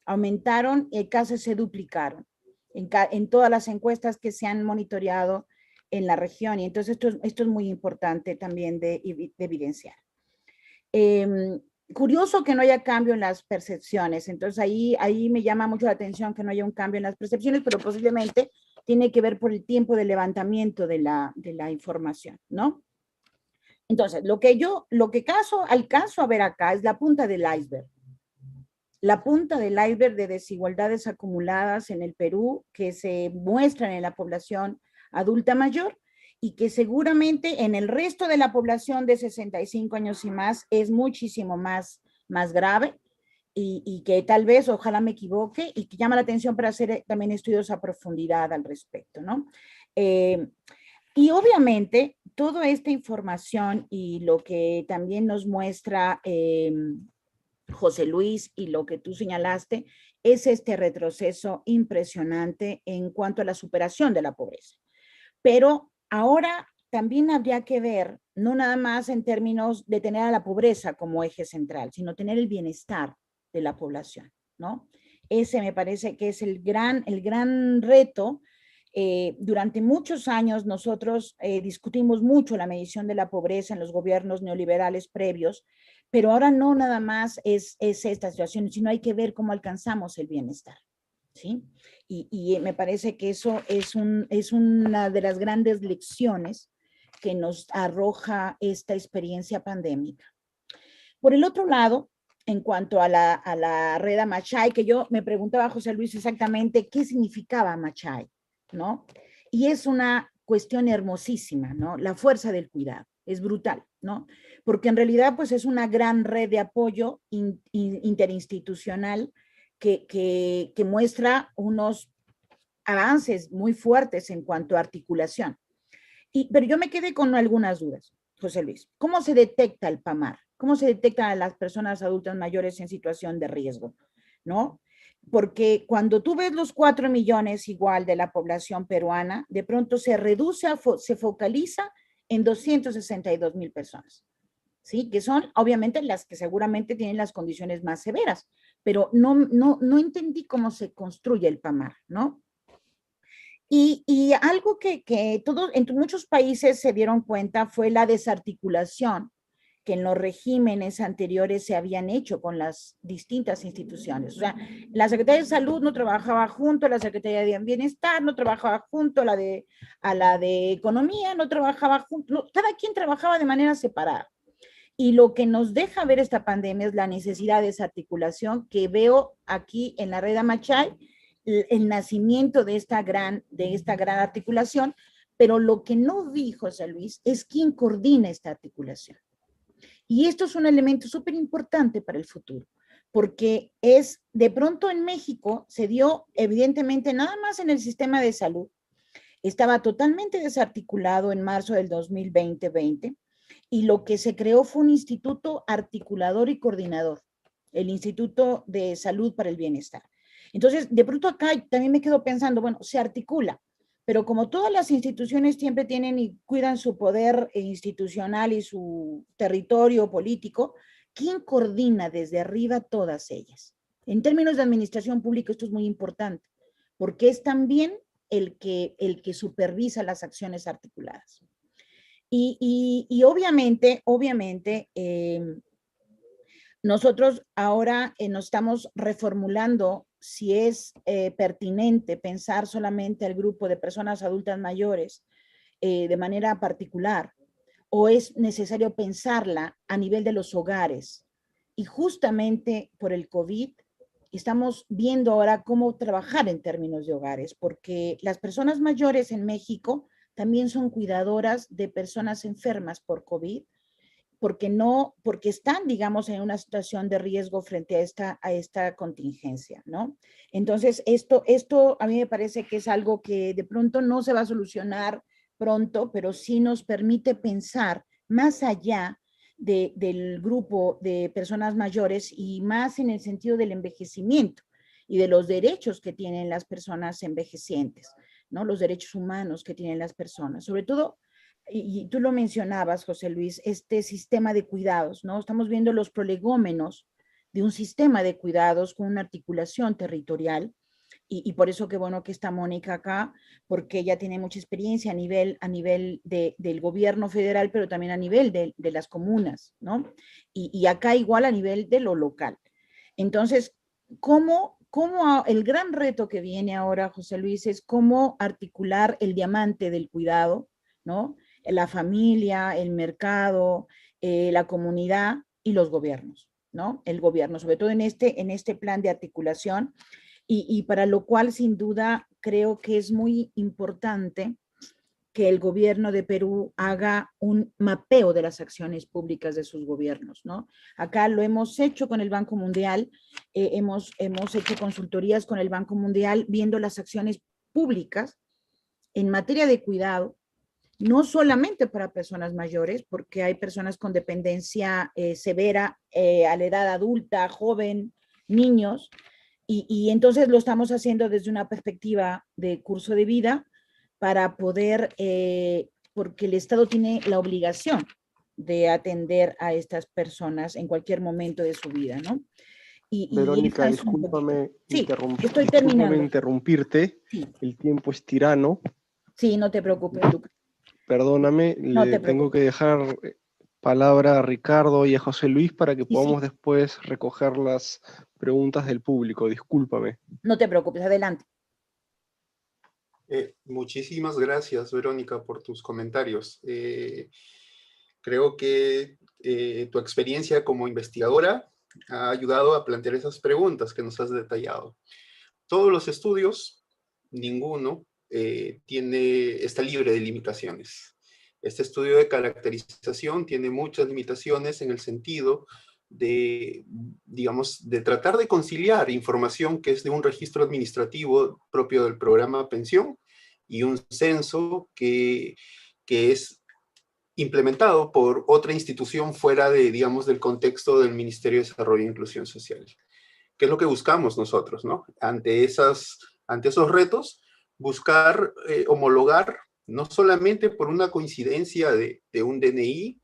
aumentaron, casi se duplicaron en todas las encuestas que se han monitoreado en la región, y entonces esto es muy importante también de evidenciar. Curioso que no haya cambio en las percepciones, entonces ahí me llama mucho la atención que no haya un cambio en las percepciones, pero posiblemente tiene que ver por el tiempo de levantamiento de la información, ¿no? Entonces, lo que alcanzo a ver acá es la punta del iceberg. La punta del iceberg de desigualdades acumuladas en el Perú que se muestran en la población adulta mayor, y que seguramente en el resto de la población de 65 años y más es muchísimo más grave, y que tal vez, ojalá me equivoque, y que llama la atención para hacer también estudios a profundidad al respecto, ¿no? Y obviamente toda esta información y lo que también nos muestra José Luis, y lo que tú señalaste, es este retroceso impresionante en cuanto a la superación de la pobreza. Pero ahora también habría que ver, no nada más en términos de tener a la pobreza como eje central, sino tener el bienestar de la población, ¿no? Ese me parece que es el gran reto. Durante muchos años nosotros discutimos mucho la medición de la pobreza en los gobiernos neoliberales previos, pero ahora no nada más es esta situación, sino hay que ver cómo alcanzamos el bienestar, ¿sí? Y me parece que eso es una de las grandes lecciones que nos arroja esta experiencia pandémica. Por el otro lado, en cuanto a la red Amachay, que yo me preguntaba a José Luis exactamente qué significaba Amachay, ¿no? Y es una cuestión hermosísima, ¿no? La fuerza del cuidado, es brutal, ¿no? Porque en realidad pues es una gran red de apoyo interinstitucional que muestra unos avances muy fuertes en cuanto a articulación. Pero yo me quedé con algunas dudas, José Luis. ¿Cómo se detecta el PAMAR? ¿Cómo se detectan a las personas adultas mayores en situación de riesgo? ¿No? Porque cuando tú ves los 4 millones igual de la población peruana, de pronto se reduce, se focaliza en 262,000 personas, ¿sí? Que son obviamente las que seguramente tienen las condiciones más severas, pero no entendí cómo se construye el PAMAR, ¿no? Y algo que en muchos países se dieron cuenta fue la desarticulación que en los regímenes anteriores se habían hecho con las distintas instituciones. O sea, la Secretaría de Salud no trabajaba junto a la Secretaría de Bienestar, no trabajaba junto a la de Economía, no trabajaba junto, cada quien trabajaba de manera separada. Y lo que nos deja ver esta pandemia es la necesidad de desarticulación que veo aquí en la red Amachay, el nacimiento de esta gran articulación, pero lo que no vi, José Luis, es quién coordina esta articulación. Y esto es un elemento súper importante para el futuro, porque de pronto en México se dio evidentemente nada más en el sistema de salud, estaba totalmente desarticulado en marzo del 2020, y lo que se creó fue un instituto articulador y coordinador, el Instituto de Salud para el Bienestar. Entonces, de pronto acá también me quedo pensando, bueno, se articula, pero como todas las instituciones siempre tienen y cuidan su poder institucional y su territorio político, ¿quién coordina desde arriba todas ellas? En términos de administración pública esto es muy importante, porque es también el que supervisa las acciones articuladas. Y obviamente, nosotros ahora nos estamos reformulando si es pertinente pensar solamente al grupo de personas adultas mayores de manera particular o es necesario pensarla a nivel de los hogares. Y justamente por el COVID estamos viendo ahora cómo trabajar en términos de hogares, porque las personas mayores en México también son cuidadoras de personas enfermas por COVID, porque están, digamos, en una situación de riesgo frente a esta contingencia, ¿no? Entonces, esto a mí me parece que es algo que de pronto no se va a solucionar pronto, pero sí nos permite pensar más allá del grupo de personas mayores y más en el sentido del envejecimiento y de los derechos que tienen las personas envejecientes, ¿no? Los derechos humanos que tienen las personas, sobre todo, y tú lo mencionabas, José Luis, este sistema de cuidados, ¿no? Estamos viendo los prolegómenos de un sistema de cuidados con una articulación territorial, y por eso qué bueno que está Mónica acá, porque ella tiene mucha experiencia a nivel del gobierno federal, pero también a nivel de las comunas, ¿no? Y acá igual a nivel de lo local. Entonces, ¿cómo el gran reto que viene ahora, José Luis, es cómo articular el diamante del cuidado, ¿no? La familia, el mercado, la comunidad y los gobiernos, ¿no? El gobierno, sobre todo en este plan de articulación, y para lo cual sin duda creo que es muy importante que el gobierno de Perú haga un mapeo de las acciones públicas de sus gobiernos, ¿no? Acá lo hemos hecho con el Banco Mundial, hemos hecho consultorías con el Banco Mundial viendo las acciones públicas en materia de cuidado, no solamente para personas mayores, porque hay personas con dependencia severa a la edad adulta, joven, niños, y entonces lo estamos haciendo desde una perspectiva de curso de vida para poder, porque el Estado tiene la obligación de atender a estas personas en cualquier momento de su vida, ¿no? Verónica, discúlpame, sí, estoy discúlpame interrumpirte, sí. El tiempo es tirano. Sí, no te preocupes, Lucas. Perdóname, No le te tengo que dejar palabra a Ricardo y a José Luis para que podamos después recoger las preguntas del público. Discúlpame. No te preocupes, adelante. Muchísimas gracias, Verónica, por tus comentarios. Creo que tu experiencia como investigadora ha ayudado a plantear esas preguntas que nos has detallado. Todos los estudios, ninguno, está libre de limitaciones. Este estudio de caracterización tiene muchas limitaciones en el sentido de, digamos, de tratar de conciliar información que es de un registro administrativo propio del programa pensión y un censo que es implementado por otra institución fuera de, digamos, del contexto del Ministerio de Desarrollo e Inclusión Social. ¿Qué es lo que buscamos nosotros, no? Ante esos retos, buscar homologar no solamente por una coincidencia de un DNI,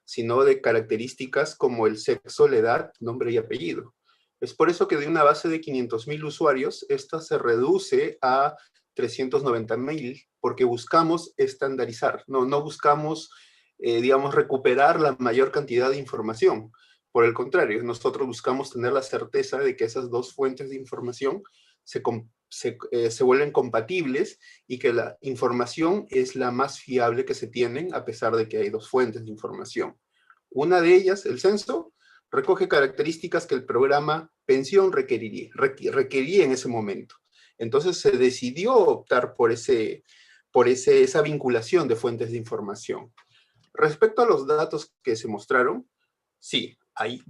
sino de características como el sexo, la edad, nombre y apellido. Es por eso que de una base de 500,000 usuarios, esta se reduce a 390,000, porque buscamos estandarizar, no buscamos, digamos, recuperar la mayor cantidad de información. Por el contrario, nosotros buscamos tener la certeza de que esas dos fuentes de información se vuelven compatibles y que la información es la más fiable que se tienen a pesar de que hay dos fuentes de información. Una de ellas, el censo, recoge características que el programa pensión requería en ese momento. Entonces se decidió optar por esa vinculación de fuentes de información. Respecto a los datos que se mostraron, sí, hay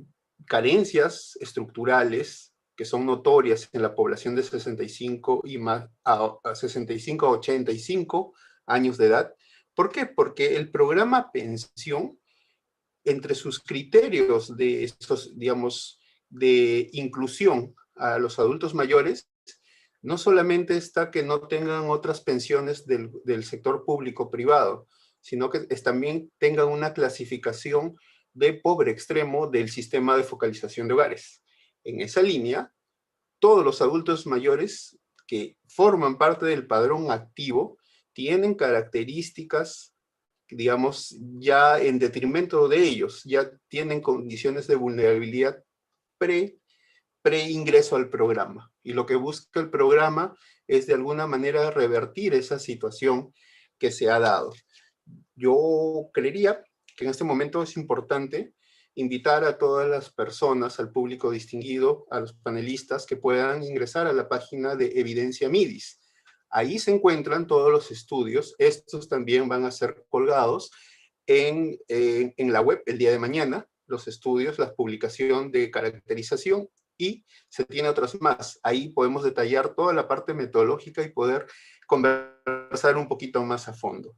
carencias estructurales que son notorias en la población de 65 y más a 85 a 85 años de edad. ¿Por qué? Porque el programa pensión entre sus criterios de estos, digamos, de inclusión a los adultos mayores, no solamente está que no tengan otras pensiones del sector público-privado, sino que también tengan una clasificación de pobre extremo del sistema de focalización de hogares. En esa línea, todos los adultos mayores que forman parte del padrón activo tienen características, digamos, ya en detrimento de ellos, ya tienen condiciones de vulnerabilidad pre-ingreso al programa. Y lo que busca el programa es de alguna manera revertir esa situación que se ha dado. Yo creería que en este momento es importante invitar a todas las personas, al público distinguido, a los panelistas que puedan ingresar a la página de Evidencia Midis. Ahí se encuentran todos los estudios. Estos también van a ser colgados en la web el día de mañana, los estudios, la publicación de caracterización, y se tiene otras más. Ahí podemos detallar toda la parte metodológica y poder conversar un poquito más a fondo.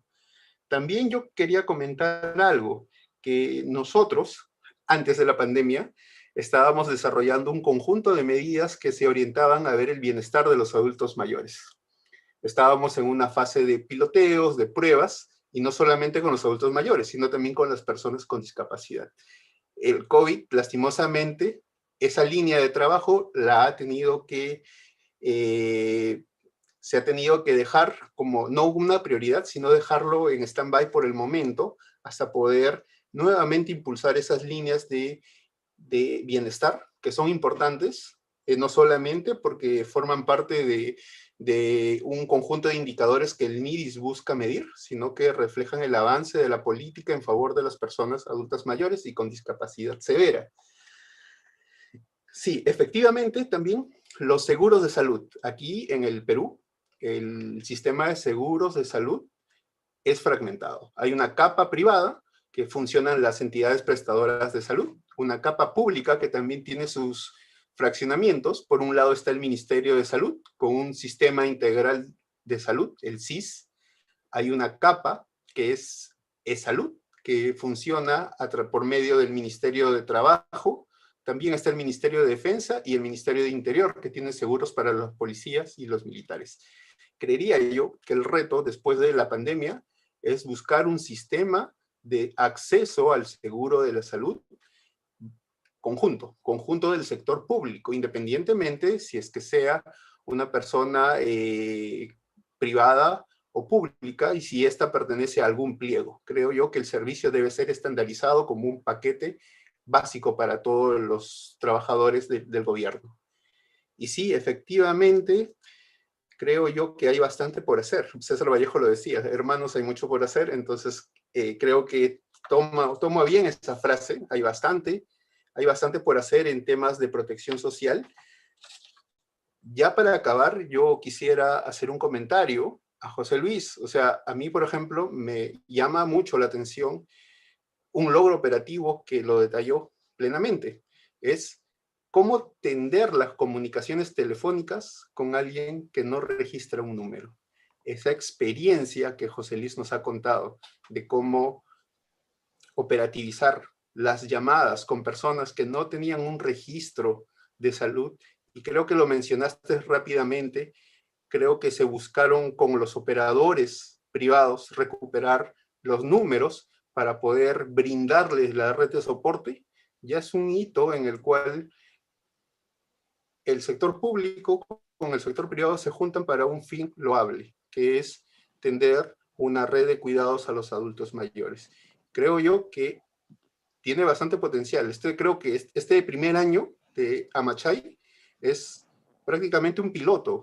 También yo quería comentar algo, que nosotros, antes de la pandemia, estábamos desarrollando un conjunto de medidas que se orientaban a ver el bienestar de los adultos mayores. Estábamos en una fase de piloteos, de pruebas, y no solamente con los adultos mayores, sino también con las personas con discapacidad. El COVID, lastimosamente, esa línea de trabajo la ha tenido que, se ha tenido que dejar como no una prioridad, sino dejarlo en stand-by por el momento, hasta poder nuevamente impulsar esas líneas de bienestar, que son importantes, no solamente porque forman parte de un conjunto de indicadores que el MIDIS busca medir, sino que reflejan el avance de la política en favor de las personas adultas mayores y con discapacidad severa. Sí, efectivamente, también los seguros de salud. Aquí en el Perú, el sistema de seguros de salud es fragmentado. Hay una capa privada que funcionan las entidades prestadoras de salud, una capa pública que también tiene sus fraccionamientos. Por un lado está el Ministerio de Salud, con un sistema integral de salud, el SIS. Hay una capa que es salud, que funciona por medio del Ministerio de Trabajo. También está el Ministerio de Defensa y el Ministerio de Interior, que tienen seguros para los policías y los militares. Creería yo que el reto después de la pandemia es buscar un sistema de acceso al seguro de la salud conjunto del sector público, independientemente si es que sea una persona privada o pública y si ésta pertenece a algún pliego. Creo yo que el servicio debe ser estandarizado como un paquete básico para todos los trabajadores del gobierno. Y sí, efectivamente, creo yo que hay bastante por hacer. César Vallejo lo decía, hermanos, hay mucho por hacer, entonces creo que toma bien esa frase, hay bastante por hacer en temas de protección social. Ya para acabar, yo quisiera hacer un comentario a José Luis. O sea, a mí, por ejemplo, me llama mucho la atención un logro operativo que lo detalló plenamente. Es cómo tender las comunicaciones telefónicas con alguien que no registra un número. Esa experiencia que José Luis nos ha contado de cómo operativizar las llamadas con personas que no tenían un registro de salud, y creo que lo mencionaste rápidamente, creo que se buscaron con los operadores privados recuperar los números para poder brindarles la red de soporte. Ya es un hito en el cual el sector público con el sector privado se juntan para un fin loable, que es tender una red de cuidados a los adultos mayores. Creo yo que tiene bastante potencial. Creo que este primer año de Amachay es prácticamente un piloto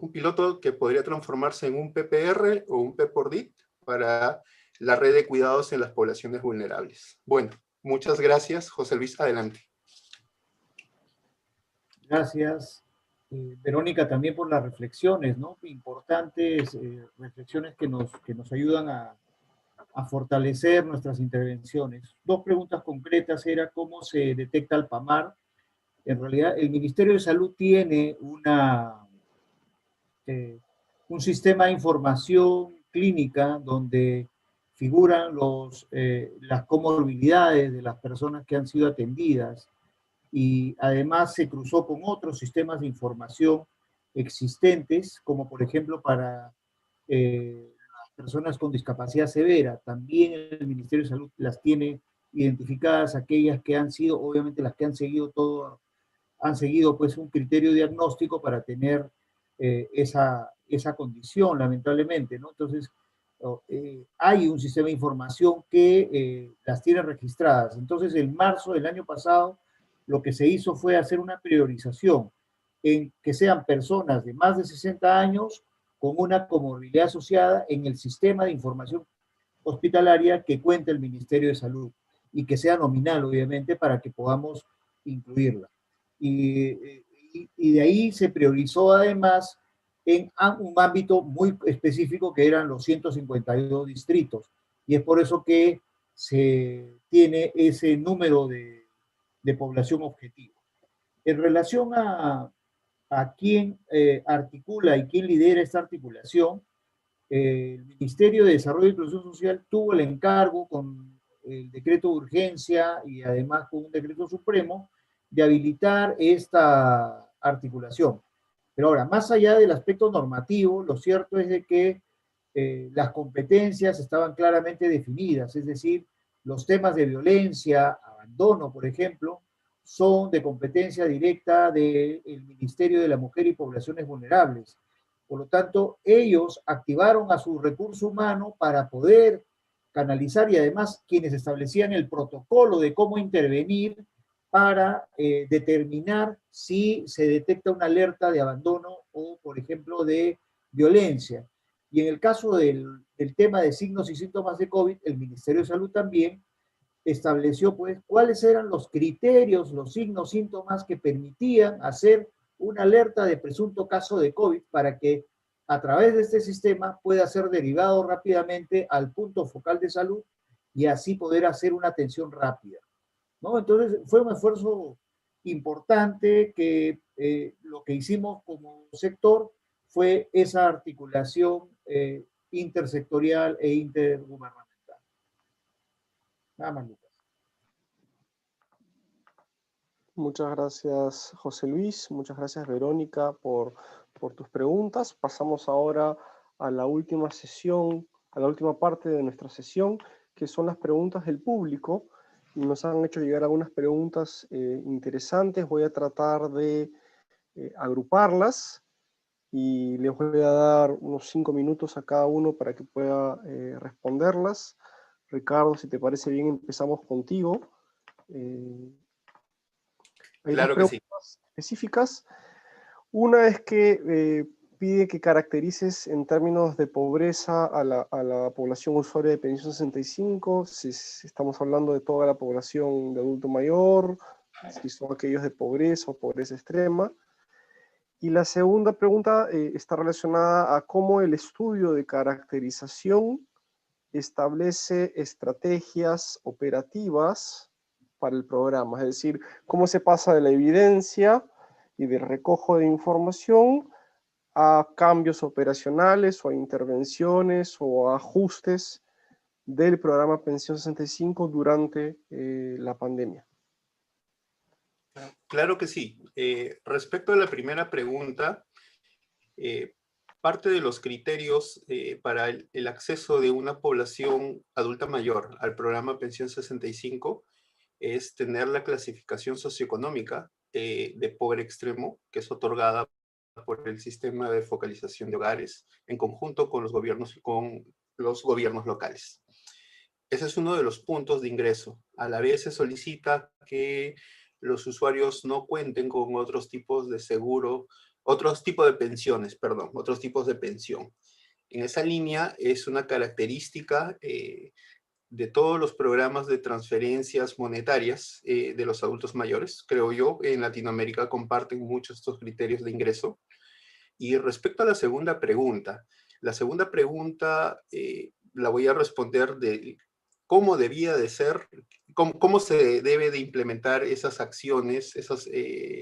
que podría transformarse en un PPR o un PPORDIT para la red de cuidados en las poblaciones vulnerables. Bueno, muchas gracias. José Luis, adelante. Gracias, Verónica, también por las reflexiones, ¿no? Importantes reflexiones que nos ayudan a fortalecer nuestras intervenciones. Dos preguntas concretas era cómo se detecta el PAMAR. En realidad, el Ministerio de Salud tiene un sistema de información clínica donde figuran las comorbilidades de las personas que han sido atendidas y además se cruzó con otros sistemas de información existentes, como por ejemplo para las personas con discapacidad severa. También el Ministerio de Salud las tiene identificadas, aquellas que han sido, obviamente las que han seguido pues un criterio diagnóstico para tener esa condición, lamentablemente, ¿no? Entonces, hay un sistema de información que las tiene registradas. Entonces, en marzo del año pasado, lo que se hizo fue hacer una priorización en que sean personas de más de 60 años con una comorbilidad asociada en el sistema de información hospitalaria que cuenta el Ministerio de Salud y que sea nominal, obviamente, para que podamos incluirla. Y de ahí se priorizó además en un ámbito muy específico que eran los 152 distritos. Y es por eso que se tiene ese número de población objetivo. En relación a quién articula y quién lidera esta articulación, el Ministerio de Desarrollo e Inclusión Social tuvo el encargo con el decreto de urgencia y además con un decreto supremo de habilitar esta articulación. Pero ahora, más allá del aspecto normativo, lo cierto es de que las competencias estaban claramente definidas, es decir, los temas de violencia, abandono, por ejemplo, son de competencia directa del Ministerio de la Mujer y Poblaciones Vulnerables. Por lo tanto, ellos activaron a su recurso humano para poder canalizar y además quienes establecían el protocolo de cómo intervenir para determinar si se detecta una alerta de abandono o, por ejemplo, de violencia. Y en el caso del tema de signos y síntomas de COVID, el Ministerio de Salud también estableció pues cuáles eran los criterios, los signos, síntomas que permitían hacer una alerta de presunto caso de COVID para que a través de este sistema pueda ser derivado rápidamente al punto focal de salud y así poder hacer una atención rápida, ¿no? Entonces fue un esfuerzo importante que lo que hicimos como sector fue esa articulación intersectorial e intergubernamental. Nada más, Lucas. Muchas gracias, José Luis. Muchas gracias, Verónica, por tus preguntas. Pasamos ahora a la última sesión, a la última parte de nuestra sesión, que son las preguntas del público. Nos han hecho llegar algunas preguntas interesantes. Voy a tratar de agruparlas y les voy a dar unos 5 minutos a cada uno para que pueda responderlas. Ricardo, si te parece bien, empezamos contigo. Hay Claro dos que sí. preguntas específicas. Una es que pide que caracterices en términos de pobreza a la población usuaria de pensión 65, si estamos hablando de toda la población de adulto mayor, si son aquellos de pobreza o pobreza extrema. Y la segunda pregunta está relacionada a cómo el estudio de caracterización establece estrategias operativas para el programa, es decir, cómo se pasa de la evidencia y del recojo de información a cambios operacionales o a intervenciones o a ajustes del programa Pensión 65 durante la pandemia. Claro que sí. Respecto a la primera pregunta, parte de los criterios para el acceso de una población adulta mayor al programa Pensión 65 es tener la clasificación socioeconómica de pobre extremo, que es otorgada por el sistema de focalización de hogares en conjunto con los gobiernos locales. Ese es uno de los puntos de ingreso. A la vez se solicita que los usuarios no cuenten con otros tipos de seguro, otros tipos de pensiones, perdón, otros tipos de pensión. En esa línea es una característica de todos los programas de transferencias monetarias de los adultos mayores. Creo yo, en Latinoamérica comparten mucho estos criterios de ingreso. Y respecto a la segunda pregunta la voy a responder de cómo debía de ser, cómo se debe de implementar esas acciones,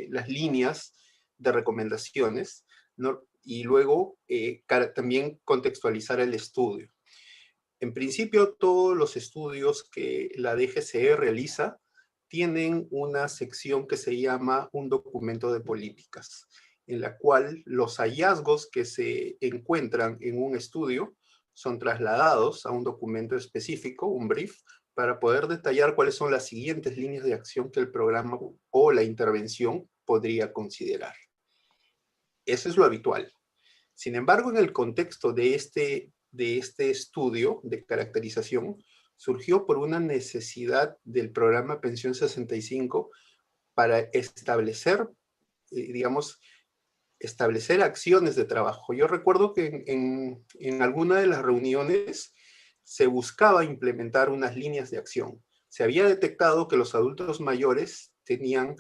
las líneas de recomendaciones, ¿no? Y luego también contextualizar el estudio. En principio, todos los estudios que la DGCE realiza tienen una sección que se llama un documento de políticas, en la cual los hallazgos que se encuentran en un estudio son trasladados a un documento específico, un brief, para poder detallar cuáles son las siguientes líneas de acción que el programa o la intervención podría considerar. Eso es lo habitual. Sin embargo, en el contexto de este estudio de caracterización, surgió por una necesidad del programa Pensión 65 para establecer, establecer acciones de trabajo. Yo recuerdo que en alguna de las reuniones se buscaba implementar unas líneas de acción. Se había detectado que los adultos mayores tenían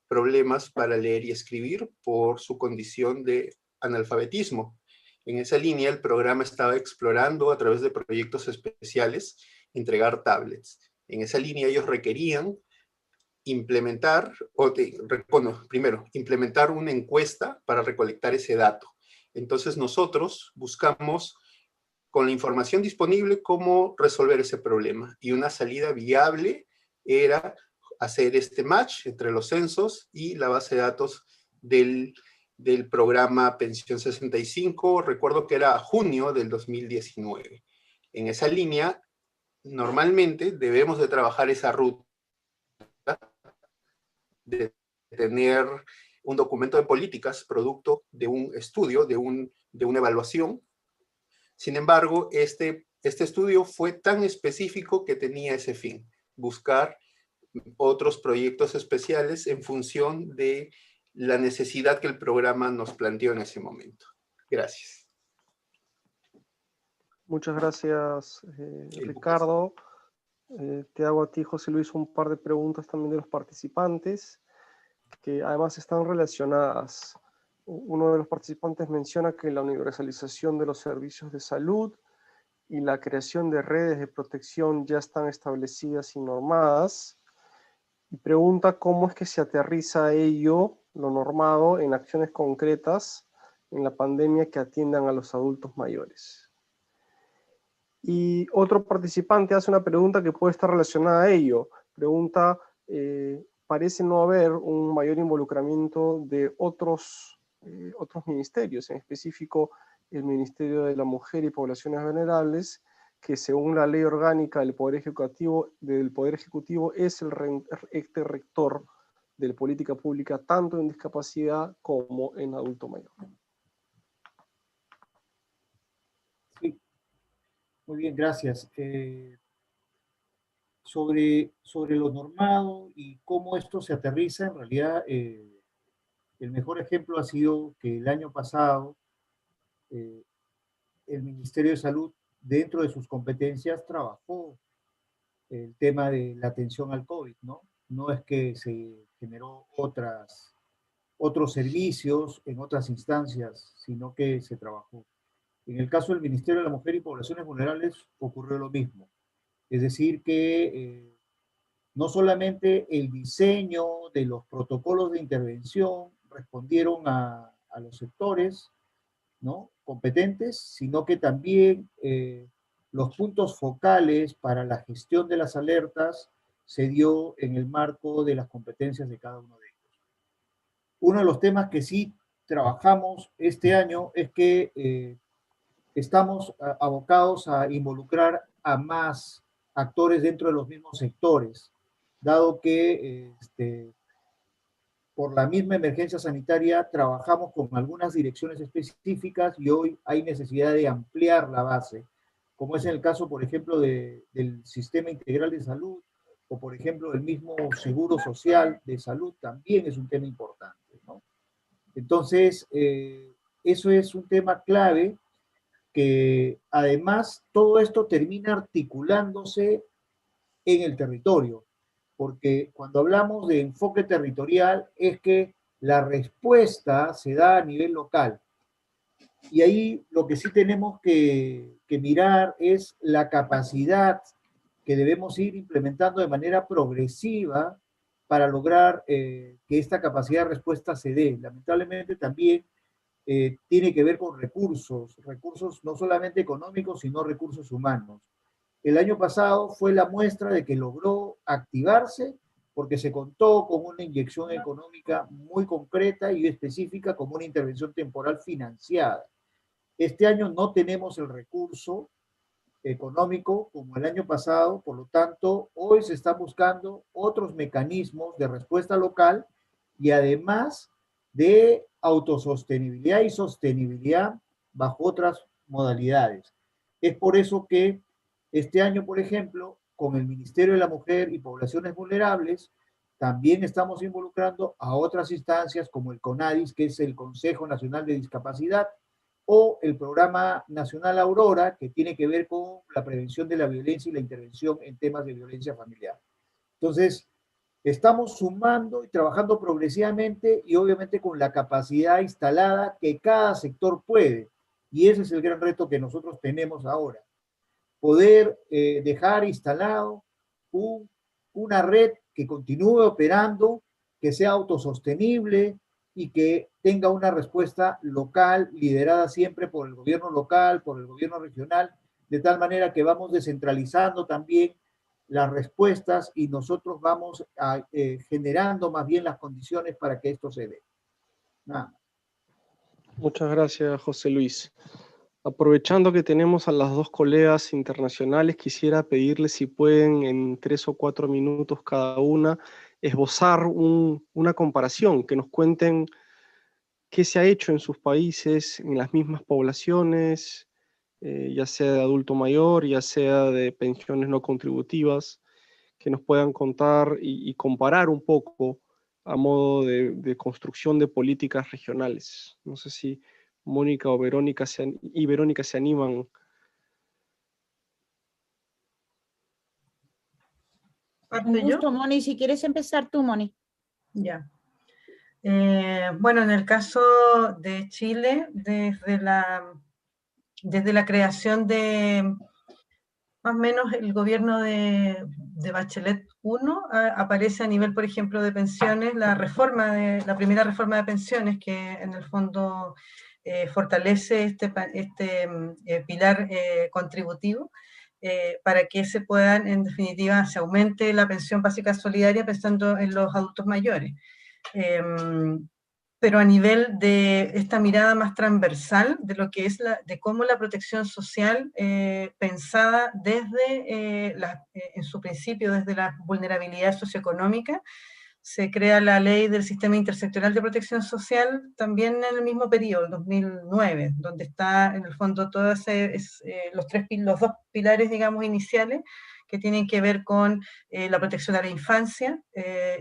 problemas para leer y escribir por su condición de analfabetismo. En esa línea, el programa estaba explorando a través de proyectos especiales entregar tablets. En esa línea ellos requerían implementar, primero, implementar una encuesta para recolectar ese dato. Entonces nosotros buscamos, con la información disponible, cómo resolver ese problema. Y una salida viable era hacer este match entre los censos y la base de datos del programa Pensión 65. Recuerdo que era junio del 2019. En esa línea, normalmente debemos de trabajar esa ruta de tener un documento de políticas producto de un estudio, de una evaluación. Sin embargo, este estudio fue tan específico que tenía ese fin, buscar otros proyectos especiales en función de la necesidad que el programa nos planteó en ese momento. Gracias. Muchas gracias, Ricardo. Te hago a ti, José Luis, un par de preguntas también de los participantes, que además están relacionadas. Uno de los participantes menciona que la universalización de los servicios de salud y la creación de redes de protección ya están establecidas y normadas, y pregunta cómo es que se aterriza ello, lo normado, en acciones concretas en la pandemia que atiendan a los adultos mayores. Y otro participante hace una pregunta que puede estar relacionada a ello. Pregunta, parece no haber un mayor involucramiento de otros ministerios, en específico el Ministerio de la Mujer y Poblaciones Vulnerables, que según la ley orgánica del Poder Ejecutivo es el ente rector de la política pública tanto en discapacidad como en adulto mayor. Sí, muy bien, gracias. Sobre lo normado y cómo esto se aterriza, en realidad el mejor ejemplo ha sido que el año pasado el Ministerio de Salud, dentro de sus competencias, trabajó el tema de la atención al COVID, ¿no? No es que se generó otros servicios en otras instancias, sino que se trabajó. En el caso del Ministerio de la Mujer y Poblaciones Vulnerables ocurrió lo mismo. Es decir, que no solamente el diseño de los protocolos de intervención respondieron a los sectores, ¿no?, competentes, sino que también los puntos focales para la gestión de las alertas se dio en el marco de las competencias de cada uno de ellos. Uno de los temas que sí trabajamos este año es que estamos abocados a involucrar a más actores dentro de los mismos sectores, dado que por la misma emergencia sanitaria trabajamos con algunas direcciones específicas y hoy hay necesidad de ampliar la base, como es en el caso, por ejemplo, del Sistema Integral de Salud, o por ejemplo, el mismo Seguro Social de Salud, también es un tema importante, ¿no? Entonces, eso es un tema clave que además todo esto termina articulándose en el territorio, porque cuando hablamos de enfoque territorial es que la respuesta se da a nivel local. Y ahí lo que sí tenemos que mirar es la capacidad que debemos ir implementando de manera progresiva para lograr que esta capacidad de respuesta se dé. Lamentablemente también tiene que ver con recursos no solamente económicos, sino recursos humanos. el año pasado fue la muestra de que logró activarse porque se contó con una inyección económica muy concreta y específica como una intervención temporal financiada. Este año no tenemos el recurso económico como el año pasado, por lo tanto, hoy se están buscando otros mecanismos de respuesta local y además de autosostenibilidad y sostenibilidad bajo otras modalidades. Es por eso que este año, por ejemplo, con el Ministerio de la Mujer y Poblaciones Vulnerables, también estamos involucrando a otras instancias como el CONADIS, que es el Consejo Nacional de Discapacidad, o el Programa Nacional Aurora, que tiene que ver con la prevención de la violencia y la intervención en temas de violencia familiar. Entonces, estamos sumando y trabajando progresivamente y obviamente con la capacidad instalada que cada sector puede. Y ese es el gran reto que nosotros tenemos ahora. Poder dejar instalado una red que continúe operando, que sea autosostenible y que tenga una respuesta local, liderada siempre por el gobierno local, por el gobierno regional, de tal manera que vamos descentralizando también las respuestas y nosotros vamos generando más bien las condiciones para que esto se dé. Nada. Muchas gracias, José Luis. Aprovechando que tenemos a las dos colegas internacionales, quisiera pedirles si pueden en 3 o 4 minutos cada una esbozar una comparación, que nos cuenten qué se ha hecho en sus países, en las mismas poblaciones, ya sea de adulto mayor, ya sea de pensiones no contributivas, que nos puedan contar y comparar un poco a modo de construcción de políticas regionales. No sé si Mónica o Verónica se animan. Con gusto, Moni. Si quieres empezar tú, Moni. Ya. Bueno, en el caso de Chile, desde la creación de más o menos el gobierno de Bachelet I, aparece a nivel, por ejemplo, de pensiones, la primera reforma de pensiones, que en el fondo fortalece este pilar contributivo, para que se puedan, en definitiva, se aumente la pensión básica solidaria pensando en los adultos mayores. Pero a nivel de esta mirada más transversal de lo que es de cómo la protección social, pensada desde, en su principio, desde la vulnerabilidad socioeconómica, se crea la ley del Sistema Intersectorial de Protección Social también en el mismo periodo, 2009, donde está en el fondo todos los dos pilares, digamos, iniciales, que tienen que ver con la protección a la infancia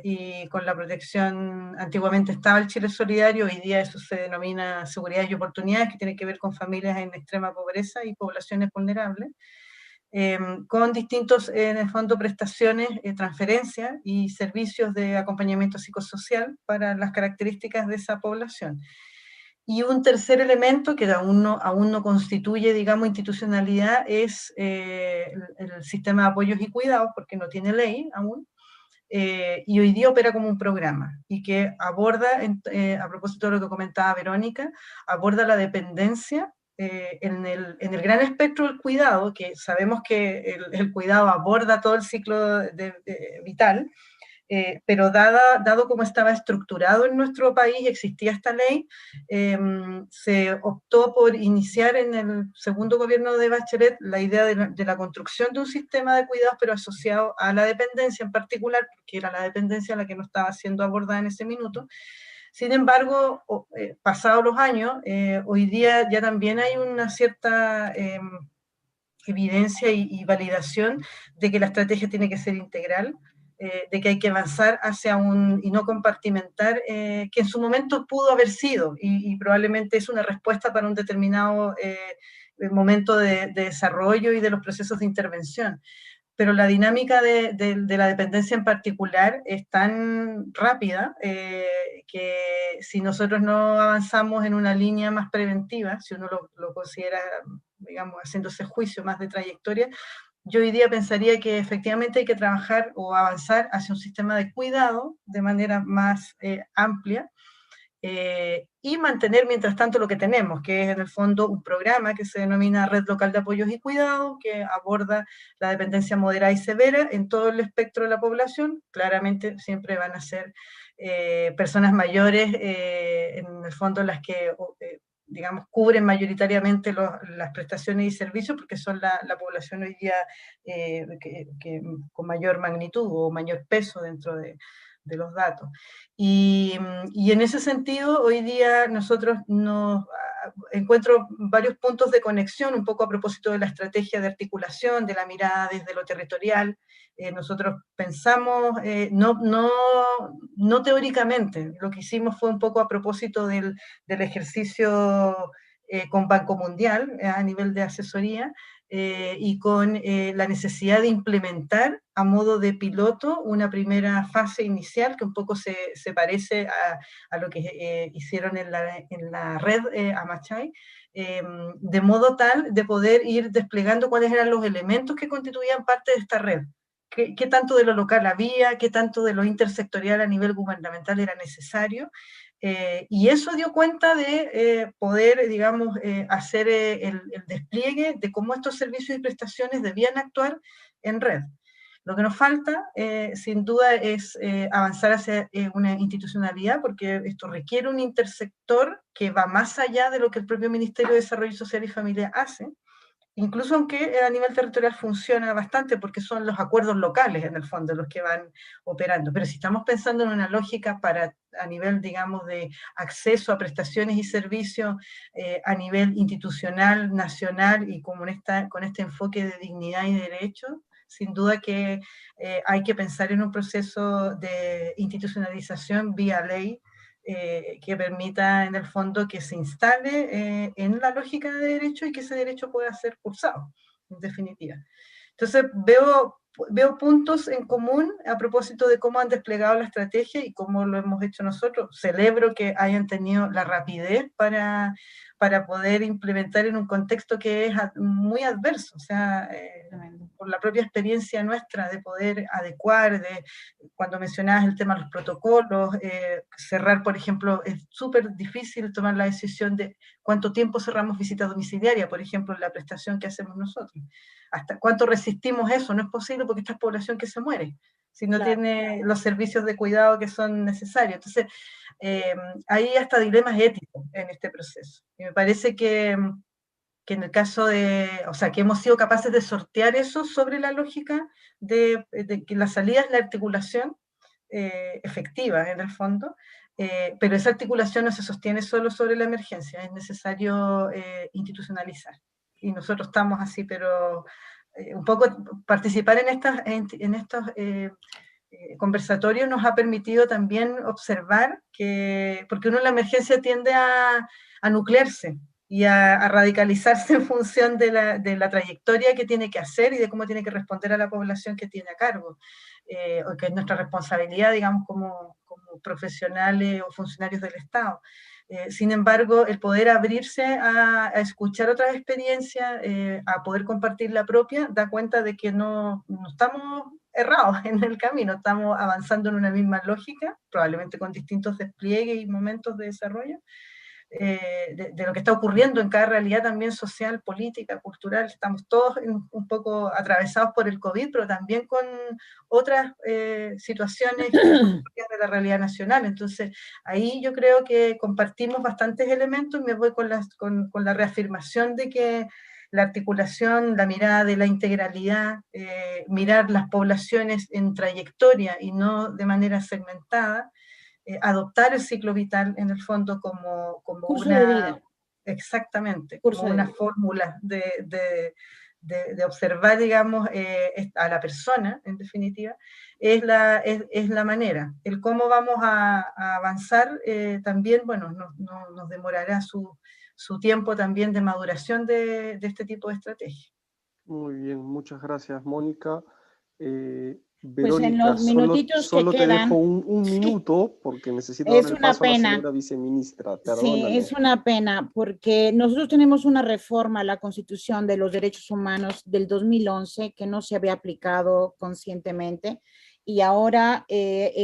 y con la protección, antiguamente estaba el Chile Solidario, hoy día eso se denomina seguridad y oportunidades, que tiene que ver con familias en extrema pobreza y poblaciones vulnerables, con distintos, en el fondo, prestaciones, transferencias y servicios de acompañamiento psicosocial para las características de esa población. Y un tercer elemento que aún no constituye, digamos, institucionalidad es el sistema de apoyos y cuidados, porque no tiene ley aún, y hoy día opera como un programa, y que aborda, a propósito de lo que comentaba Verónica, aborda la dependencia en el gran espectro del cuidado, que sabemos que el cuidado aborda todo el ciclo vital, pero dado cómo estaba estructurado en nuestro país, existía esta ley, se optó por iniciar en el segundo gobierno de Bachelet la idea de la construcción de un sistema de cuidados, pero asociado a la dependencia en particular, que era la dependencia la que no estaba siendo abordada en ese minuto. Sin embargo, pasados los años, hoy día ya también hay una cierta evidencia y validación de que la estrategia tiene que ser integral, de que hay que avanzar hacia y no compartimentar, que en su momento pudo haber sido, y probablemente es una respuesta para un determinado momento de desarrollo y de los procesos de intervención. Pero la dinámica de la dependencia en particular es tan rápida que si nosotros no avanzamos en una línea más preventiva, si uno lo considera, digamos, haciéndose juicio más de trayectoria, yo hoy día pensaría que efectivamente hay que trabajar o avanzar hacia un sistema de cuidado de manera más amplia, y mantener mientras tanto lo que tenemos, que es en el fondo un programa que se denomina Red Local de Apoyos y Cuidados, que aborda la dependencia moderada y severa en todo el espectro de la población. Claramente siempre van a ser personas mayores, en el fondo las que digamos, cubren mayoritariamente las prestaciones y servicios, porque son la población hoy día con mayor magnitud o mayor peso dentro de los datos. Y en ese sentido, hoy día nosotros encuentro varios puntos de conexión, un poco a propósito de la estrategia de articulación, de la mirada desde lo territorial. Nosotros pensamos, no teóricamente, lo que hicimos fue un poco a propósito del ejercicio con Banco Mundial a nivel de asesoría, y con la necesidad de implementar a modo de piloto una primera fase inicial que un poco se parece a lo que hicieron en la red Amachay, de modo tal de poder ir desplegando cuáles eran los elementos que constituían parte de esta red. ¿Qué tanto de lo local había? ¿Qué tanto de lo intersectorial a nivel gubernamental era necesario? Y eso dio cuenta de poder, digamos, hacer el despliegue de cómo estos servicios y prestaciones debían actuar en red. Lo que nos falta, sin duda, es avanzar hacia una institucionalidad, porque esto requiere un intersector que va más allá de lo que el propio Ministerio de Desarrollo Social y Familia hace, incluso aunque a nivel territorial funciona bastante, porque son los acuerdos locales, en el fondo, los que van operando. Pero si estamos pensando en una lógica a nivel, digamos, de acceso a prestaciones y servicios a nivel institucional, nacional, y con este enfoque de dignidad y derecho, sin duda que hay que pensar en un proceso de institucionalización vía ley, que permita en el fondo que se instale en la lógica de derecho y que ese derecho pueda ser cursado, en definitiva. Entonces veo puntos en común a propósito de cómo han desplegado la estrategia y cómo lo hemos hecho nosotros. Celebro que hayan tenido la rapidez para poder implementar en un contexto que es muy adverso, o sea, por la propia experiencia nuestra de poder adecuar, cuando mencionabas el tema de los protocolos, cerrar, por ejemplo, es súper difícil tomar la decisión de cuánto tiempo cerramos visita domiciliaria, por ejemplo, en la prestación que hacemos nosotros. ¿Hasta cuánto resistimos eso? No es posible porque esta es población que se muere, si no tiene los servicios de cuidado que son necesarios. Entonces, hay hasta dilemas éticos en este proceso. Y me parece que en el caso o sea, que hemos sido capaces de sortear eso sobre la lógica de que la salida es la articulación efectiva, en el fondo, pero esa articulación no se sostiene solo sobre la emergencia, es necesario institucionalizar. Y nosotros estamos así, pero un poco participar en estos conversatorios nos ha permitido también observar que, porque uno en la emergencia tiende a nuclearse y a radicalizarse en función de la trayectoria que tiene que hacer y de cómo tiene que responder a la población que tiene a cargo, o que es nuestra responsabilidad, digamos, como profesionales o funcionarios del Estado. Sin embargo, el poder abrirse a escuchar otras experiencias, a poder compartir la propia, da cuenta de que no estamos errados en el camino, estamos avanzando en una misma lógica, probablemente con distintos despliegues y momentos de desarrollo, de lo que está ocurriendo en cada realidad también social, política, cultural. Estamos todos un poco atravesados por el COVID, pero también con otras situaciones de la realidad nacional. Entonces, ahí yo creo que compartimos bastantes elementos y me voy con la reafirmación de que la articulación, la mirada de la integralidad, mirar las poblaciones en trayectoria y no de manera segmentada, adoptar el ciclo vital en el fondo como curso de vida. Exactamente, Curso como de una vida. fórmula de observar, digamos, a la persona, en definitiva, es la manera. El cómo vamos a avanzar también, bueno, nos demorará su tiempo también de maduración de este tipo de estrategia. Muy bien, muchas gracias, Mónica. Pues en Verónica, los minutitos solo que te dejo quedan, un sí, minuto porque necesito es darle una paso a la pena. señora viceministra. Sí, Perdóname. es una pena porque nosotros tenemos una reforma a la Constitución de los Derechos Humanos del 2011 que no se había aplicado conscientemente, y ahora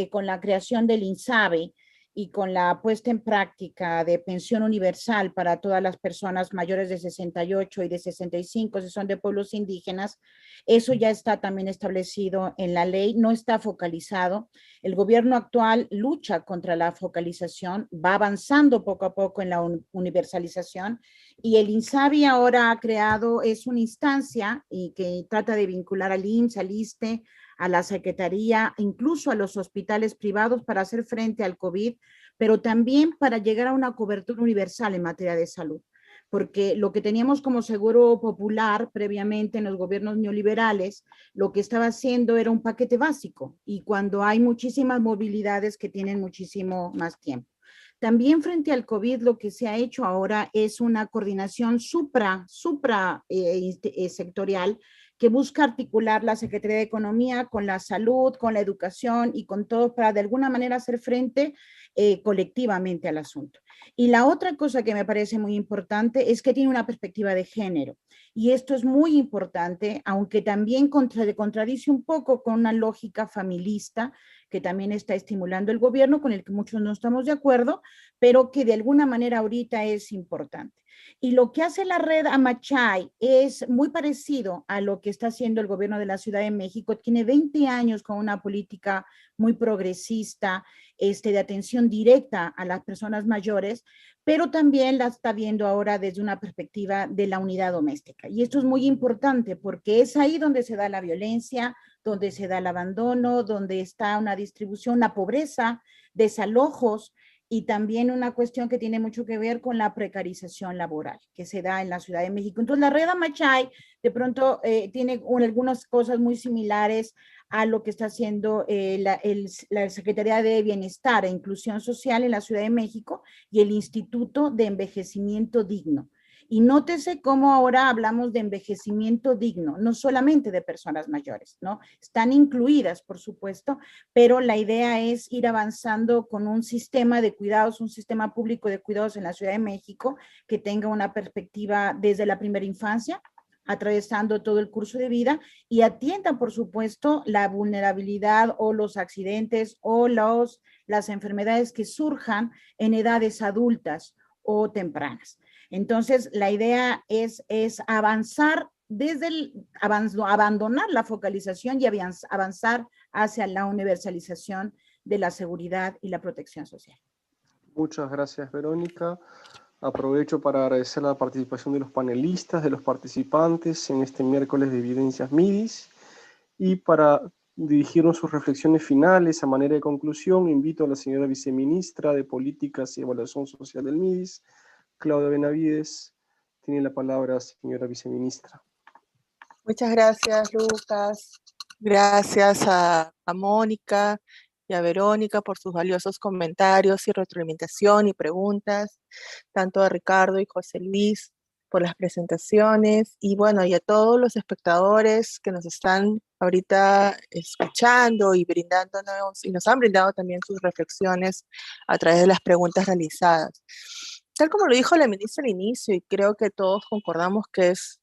con la creación del INSABE y con la puesta en práctica de pensión universal para todas las personas mayores de 68 y de 65, si son de pueblos indígenas, eso ya está también establecido en la ley, no está focalizado. El gobierno actual lucha contra la focalización, va avanzando poco a poco en la universalización, y el INSABI ahora ha creado, es una instancia y que trata de vincular al IMSS, al ISSSTE, a la Secretaría, incluso a los hospitales privados para hacer frente al COVID, pero también para llegar a una cobertura universal en materia de salud. Porque lo que teníamos como seguro popular previamente en los gobiernos neoliberales, lo que estaba haciendo era un paquete básico, y cuando hay muchísimas movilidades que tienen muchísimo más tiempo. También frente al COVID, lo que se ha hecho ahora es una coordinación sectorial que busca articular la Secretaría de Economía con la salud, con la educación y con todo para de alguna manera hacer frente colectivamente al asunto. Y la otra cosa que me parece muy importante es que tiene una perspectiva de género. Y esto es muy importante, aunque también contradice un poco con una lógica familista que también está estimulando el gobierno, con el que muchos no estamos de acuerdo, pero que de alguna manera ahorita es importante. Y lo que hace la red Amachay es muy parecido a lo que está haciendo el gobierno de la Ciudad de México. Tiene 20 años con una política muy progresista, de atención directa a las personas mayores, pero también la está viendo ahora desde una perspectiva de la unidad doméstica. Y esto es muy importante porque es ahí donde se da la violencia, donde se da el abandono, donde está una distribución, la pobreza, desalojos, y también una cuestión que tiene mucho que ver con la precarización laboral que se da en la Ciudad de México. Entonces, la red Amachay de pronto tiene algunas cosas muy similares a lo que está haciendo la Secretaría de Bienestar e Inclusión Social en la Ciudad de México y el Instituto de Envejecimiento Digno. Y nótese cómo ahora hablamos de envejecimiento digno, no solamente de personas mayores, ¿no? Están incluidas, por supuesto, pero la idea es ir avanzando con un sistema de cuidados, un sistema público de cuidados en la Ciudad de México que tenga una perspectiva desde la primera infancia, atravesando todo el curso de vida, y atienda, por supuesto, la vulnerabilidad o los accidentes o las enfermedades que surjan en edades adultas o tempranas. Entonces, la idea es avanzar abandonar la focalización y avanzar hacia la universalización de la seguridad y la protección social. Muchas gracias, Verónica. Aprovecho para agradecer la participación de los panelistas, de los participantes en este miércoles de Evidencias MIDIS, y para dirigirnos sus reflexiones finales a manera de conclusión, invito a la señora viceministra de Políticas y Evaluación Social del MIDIS, Claudia Benavides. Tiene la palabra, señora viceministra. Muchas gracias, Lucas. Gracias a Mónica y a Verónica por sus valiosos comentarios y retroalimentación y preguntas, tanto a Ricardo y José Luis por las presentaciones, y bueno, y a todos los espectadores que nos están ahorita escuchando y brindándonos, y nos han brindado también sus reflexiones a través de las preguntas realizadas. Tal como lo dijo la ministra al inicio, y creo que todos concordamos que es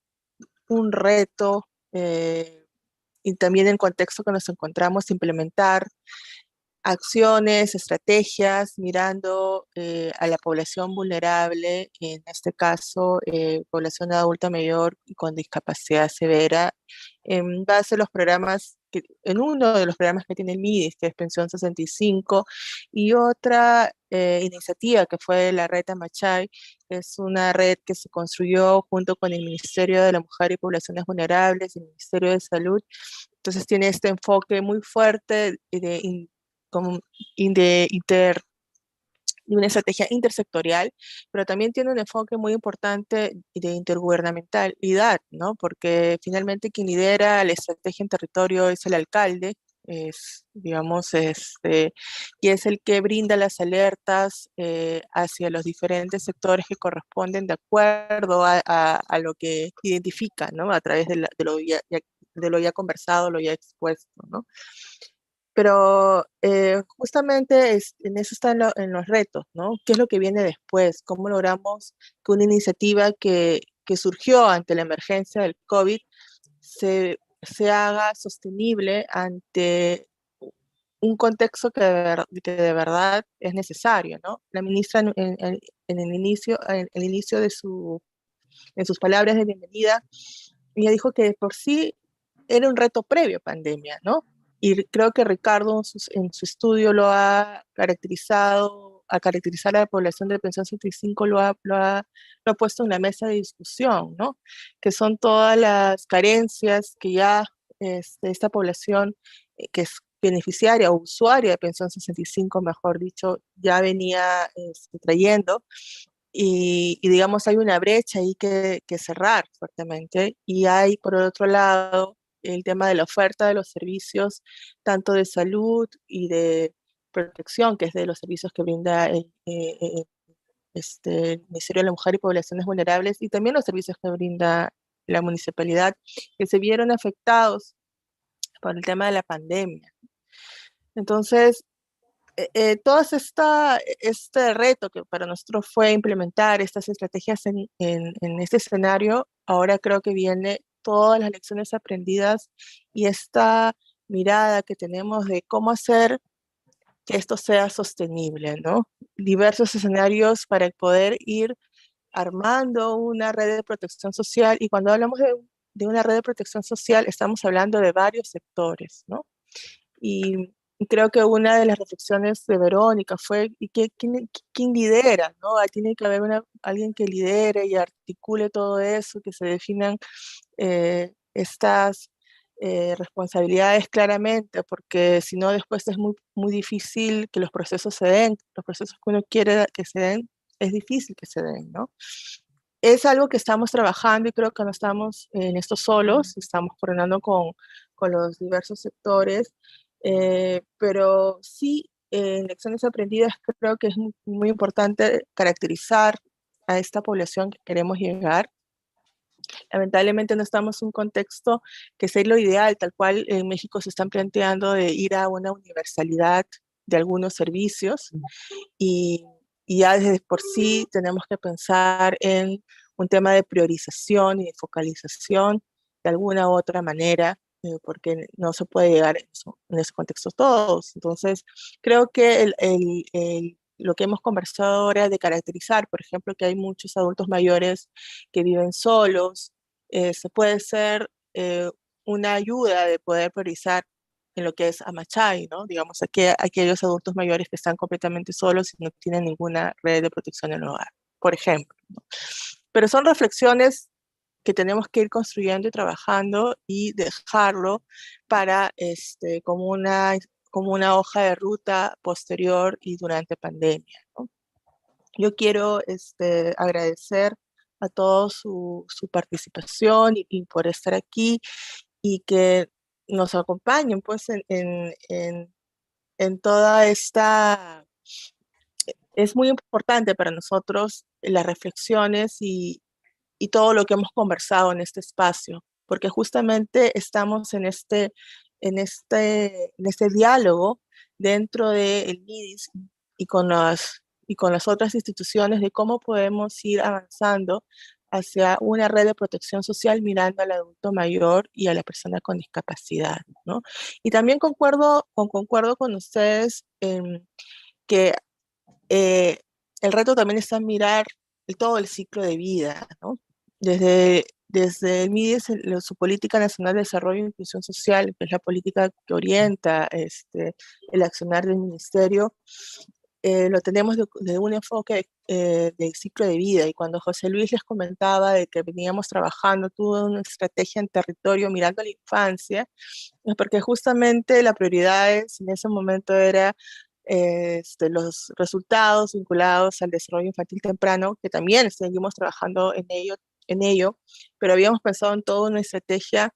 un reto, y también en el contexto que nos encontramos, implementar acciones, estrategias, mirando a la población vulnerable, en este caso, población adulta mayor y con discapacidad severa, en base a los programas, en uno de los programas que tiene el MIDIS, que es Pensión 65, y otra iniciativa que fue la red Amachay, es una red que se construyó junto con el Ministerio de la Mujer y Poblaciones Vulnerables y el Ministerio de Salud. Entonces tiene este enfoque muy fuerte de una estrategia intersectorial, pero también tiene un enfoque muy importante de intergubernamentalidad, ¿no? Porque finalmente quien lidera la estrategia en territorio es el alcalde, digamos, y es el que brinda las alertas hacia los diferentes sectores que corresponden de acuerdo a lo que identifica, ¿no? A través de lo ya conversado, lo ya expuesto, ¿no? Pero justamente en eso están en los retos, ¿no? ¿Qué es lo que viene después? ¿Cómo logramos que una iniciativa que surgió ante la emergencia del COVID se haga sostenible ante un contexto que de verdad es necesario, ¿no? La ministra en el inicio de en sus palabras de bienvenida, ella dijo que de por sí era un reto previo a pandemia, ¿no? Y creo que Ricardo en su estudio lo ha caracterizado, a caracterizar a la población de pensión 65 lo ha puesto en la mesa de discusión, ¿no? Que son todas las carencias que ya esta población que es beneficiaria o usuaria de pensión 65, mejor dicho, ya venía trayendo. Y digamos, hay una brecha ahí que cerrar fuertemente. Y hay, por otro lado, el tema de la oferta de los servicios, tanto de salud y de protección, que es de los servicios que brinda el Ministerio de la Mujer y Poblaciones Vulnerables, y también los servicios que brinda la municipalidad, que se vieron afectados por el tema de la pandemia. Entonces, todo este reto que para nosotros fue implementar estas estrategias en este escenario, ahora creo que viene todas las lecciones aprendidas y esta mirada que tenemos de cómo hacer que esto sea sostenible, ¿no? Diversos escenarios para poder ir armando una red de protección social, y cuando hablamos de una red de protección social estamos hablando de varios sectores, ¿no? Y creo que una de las reflexiones de Verónica fue, ¿quién lidera? ¿No? Tiene que haber alguien que lidere y articule todo eso, que se definan estas responsabilidades claramente, porque si no después es muy, muy difícil que los procesos se den, los procesos que uno quiere que se den, es difícil que se den, ¿no? Es algo que estamos trabajando y creo que no estamos en esto solos, estamos coordinando con los diversos sectores, pero sí, en lecciones aprendidas creo que es muy, muy importante caracterizar a esta población que queremos llegar. Lamentablemente no estamos en un contexto que sea lo ideal, tal cual en México se están planteando de ir a una universalidad de algunos servicios, y ya desde por sí tenemos que pensar en un tema de priorización y de focalización de alguna u otra manera, porque no se puede llegar en ese contexto todos. Entonces, creo que lo que hemos conversado ahora de caracterizar, por ejemplo, que hay muchos adultos mayores que viven solos, se puede ser una ayuda de poder priorizar en lo que es Amachay, ¿no? Digamos, aquellos adultos mayores que están completamente solos y no tienen ninguna red de protección en el hogar, por ejemplo, ¿no? Pero son reflexiones que tenemos que ir construyendo y trabajando y dejarlo para, como una hoja de ruta posterior y durante pandemia, ¿no? Yo quiero agradecer a todos su participación y por estar aquí, y que nos acompañen pues en toda esta. Es muy importante para nosotros las reflexiones y todo lo que hemos conversado en este espacio, porque justamente estamos en este diálogo dentro del MIDIS y con las otras instituciones de cómo podemos ir avanzando hacia una red de protección social mirando al adulto mayor y a la persona con discapacidad, ¿no? Y también concuerdo con ustedes en que el reto también está en mirar todo el ciclo de vida, ¿no? Desde el MIDES, su Política Nacional de Desarrollo e Inclusión Social, que es la política que orienta el accionar del ministerio, lo tenemos de un enfoque del ciclo de vida. Y cuando José Luis les comentaba de que veníamos trabajando toda una estrategia en territorio mirando a la infancia, es porque justamente la prioridad en ese momento era los resultados vinculados al desarrollo infantil temprano, que también seguimos trabajando en ello, pero habíamos pensado en toda una estrategia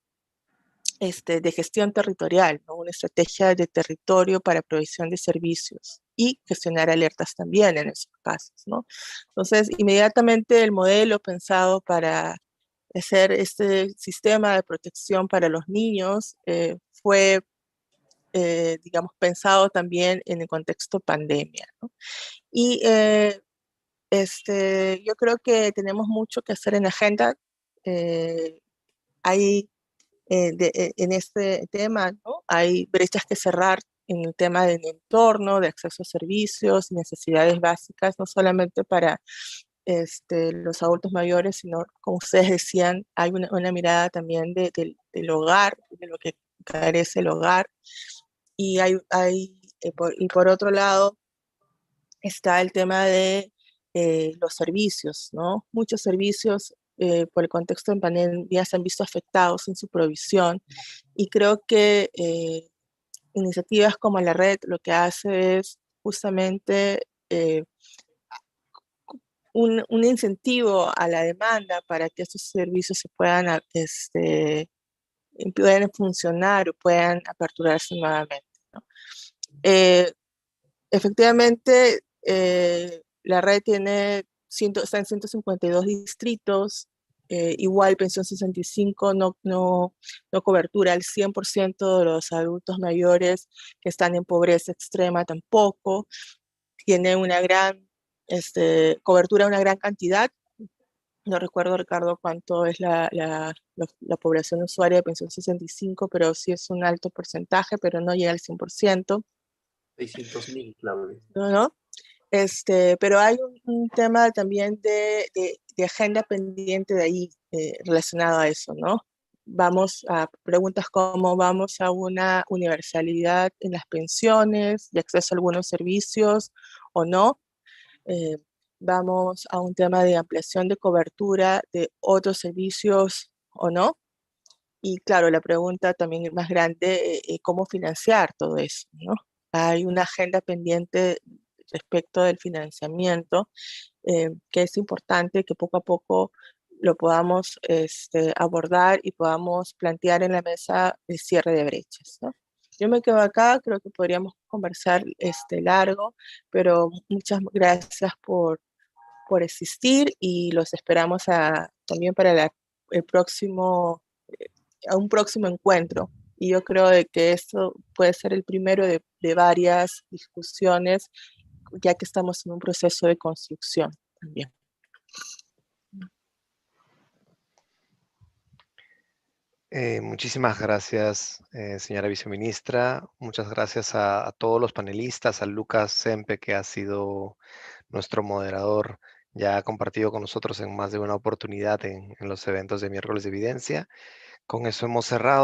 de gestión territorial, ¿no? Una estrategia de territorio para provisión de servicios y gestionar alertas también en esos casos, ¿no? Entonces, inmediatamente el modelo pensado para hacer este sistema de protección para los niños fue, digamos, pensado también en el contexto pandemia, ¿no? Y yo creo que tenemos mucho que hacer en agenda. Hay en este tema, ¿no? Hay brechas que cerrar en el tema del entorno, de acceso a servicios, necesidades básicas, no solamente para los adultos mayores, sino, como ustedes decían, hay una mirada también del hogar, de lo que carece el hogar. Y por otro lado está el tema de los servicios, ¿no? Muchos servicios por el contexto de pandemia se han visto afectados en su provisión, y creo que iniciativas como la red lo que hace es justamente un incentivo a la demanda para que estos servicios se puedan funcionar o puedan aperturarse nuevamente, ¿no? Efectivamente, la red está en 152 distritos. Igual Pensión 65 no cobertura al 100% de los adultos mayores que están en pobreza extrema tampoco. Tiene una gran cobertura, una gran cantidad. No recuerdo, Ricardo, cuánto es la población usuaria de Pensión 65, pero sí es un alto porcentaje, pero no llega al 100%. 600.000, Claudia. ¿No? Pero hay un tema también de agenda pendiente de ahí relacionado a eso, ¿no? Vamos a preguntas como vamos a una universalidad en las pensiones y acceso a algunos servicios o no. Vamos a un tema de ampliación de cobertura de otros servicios o no. Y claro, la pregunta también más grande, ¿cómo financiar todo eso, ¿no? Hay una agenda pendiente respecto del financiamiento, que es importante que poco a poco lo podamos abordar y podamos plantear en la mesa el cierre de brechas, ¿no? Yo me quedo acá, creo que podríamos conversar largo, pero muchas gracias por existir, y los esperamos también para el próximo, a un próximo encuentro. Y yo creo de que esto puede ser el primero de varias discusiones, ya que estamos en un proceso de construcción también. Muchísimas gracias, señora viceministra. Muchas gracias a todos los panelistas, a Lucas Sempe, que ha sido nuestro moderador, ya ha compartido con nosotros en más de una oportunidad en los eventos de Miércoles de Evidencia. Con eso hemos cerrado.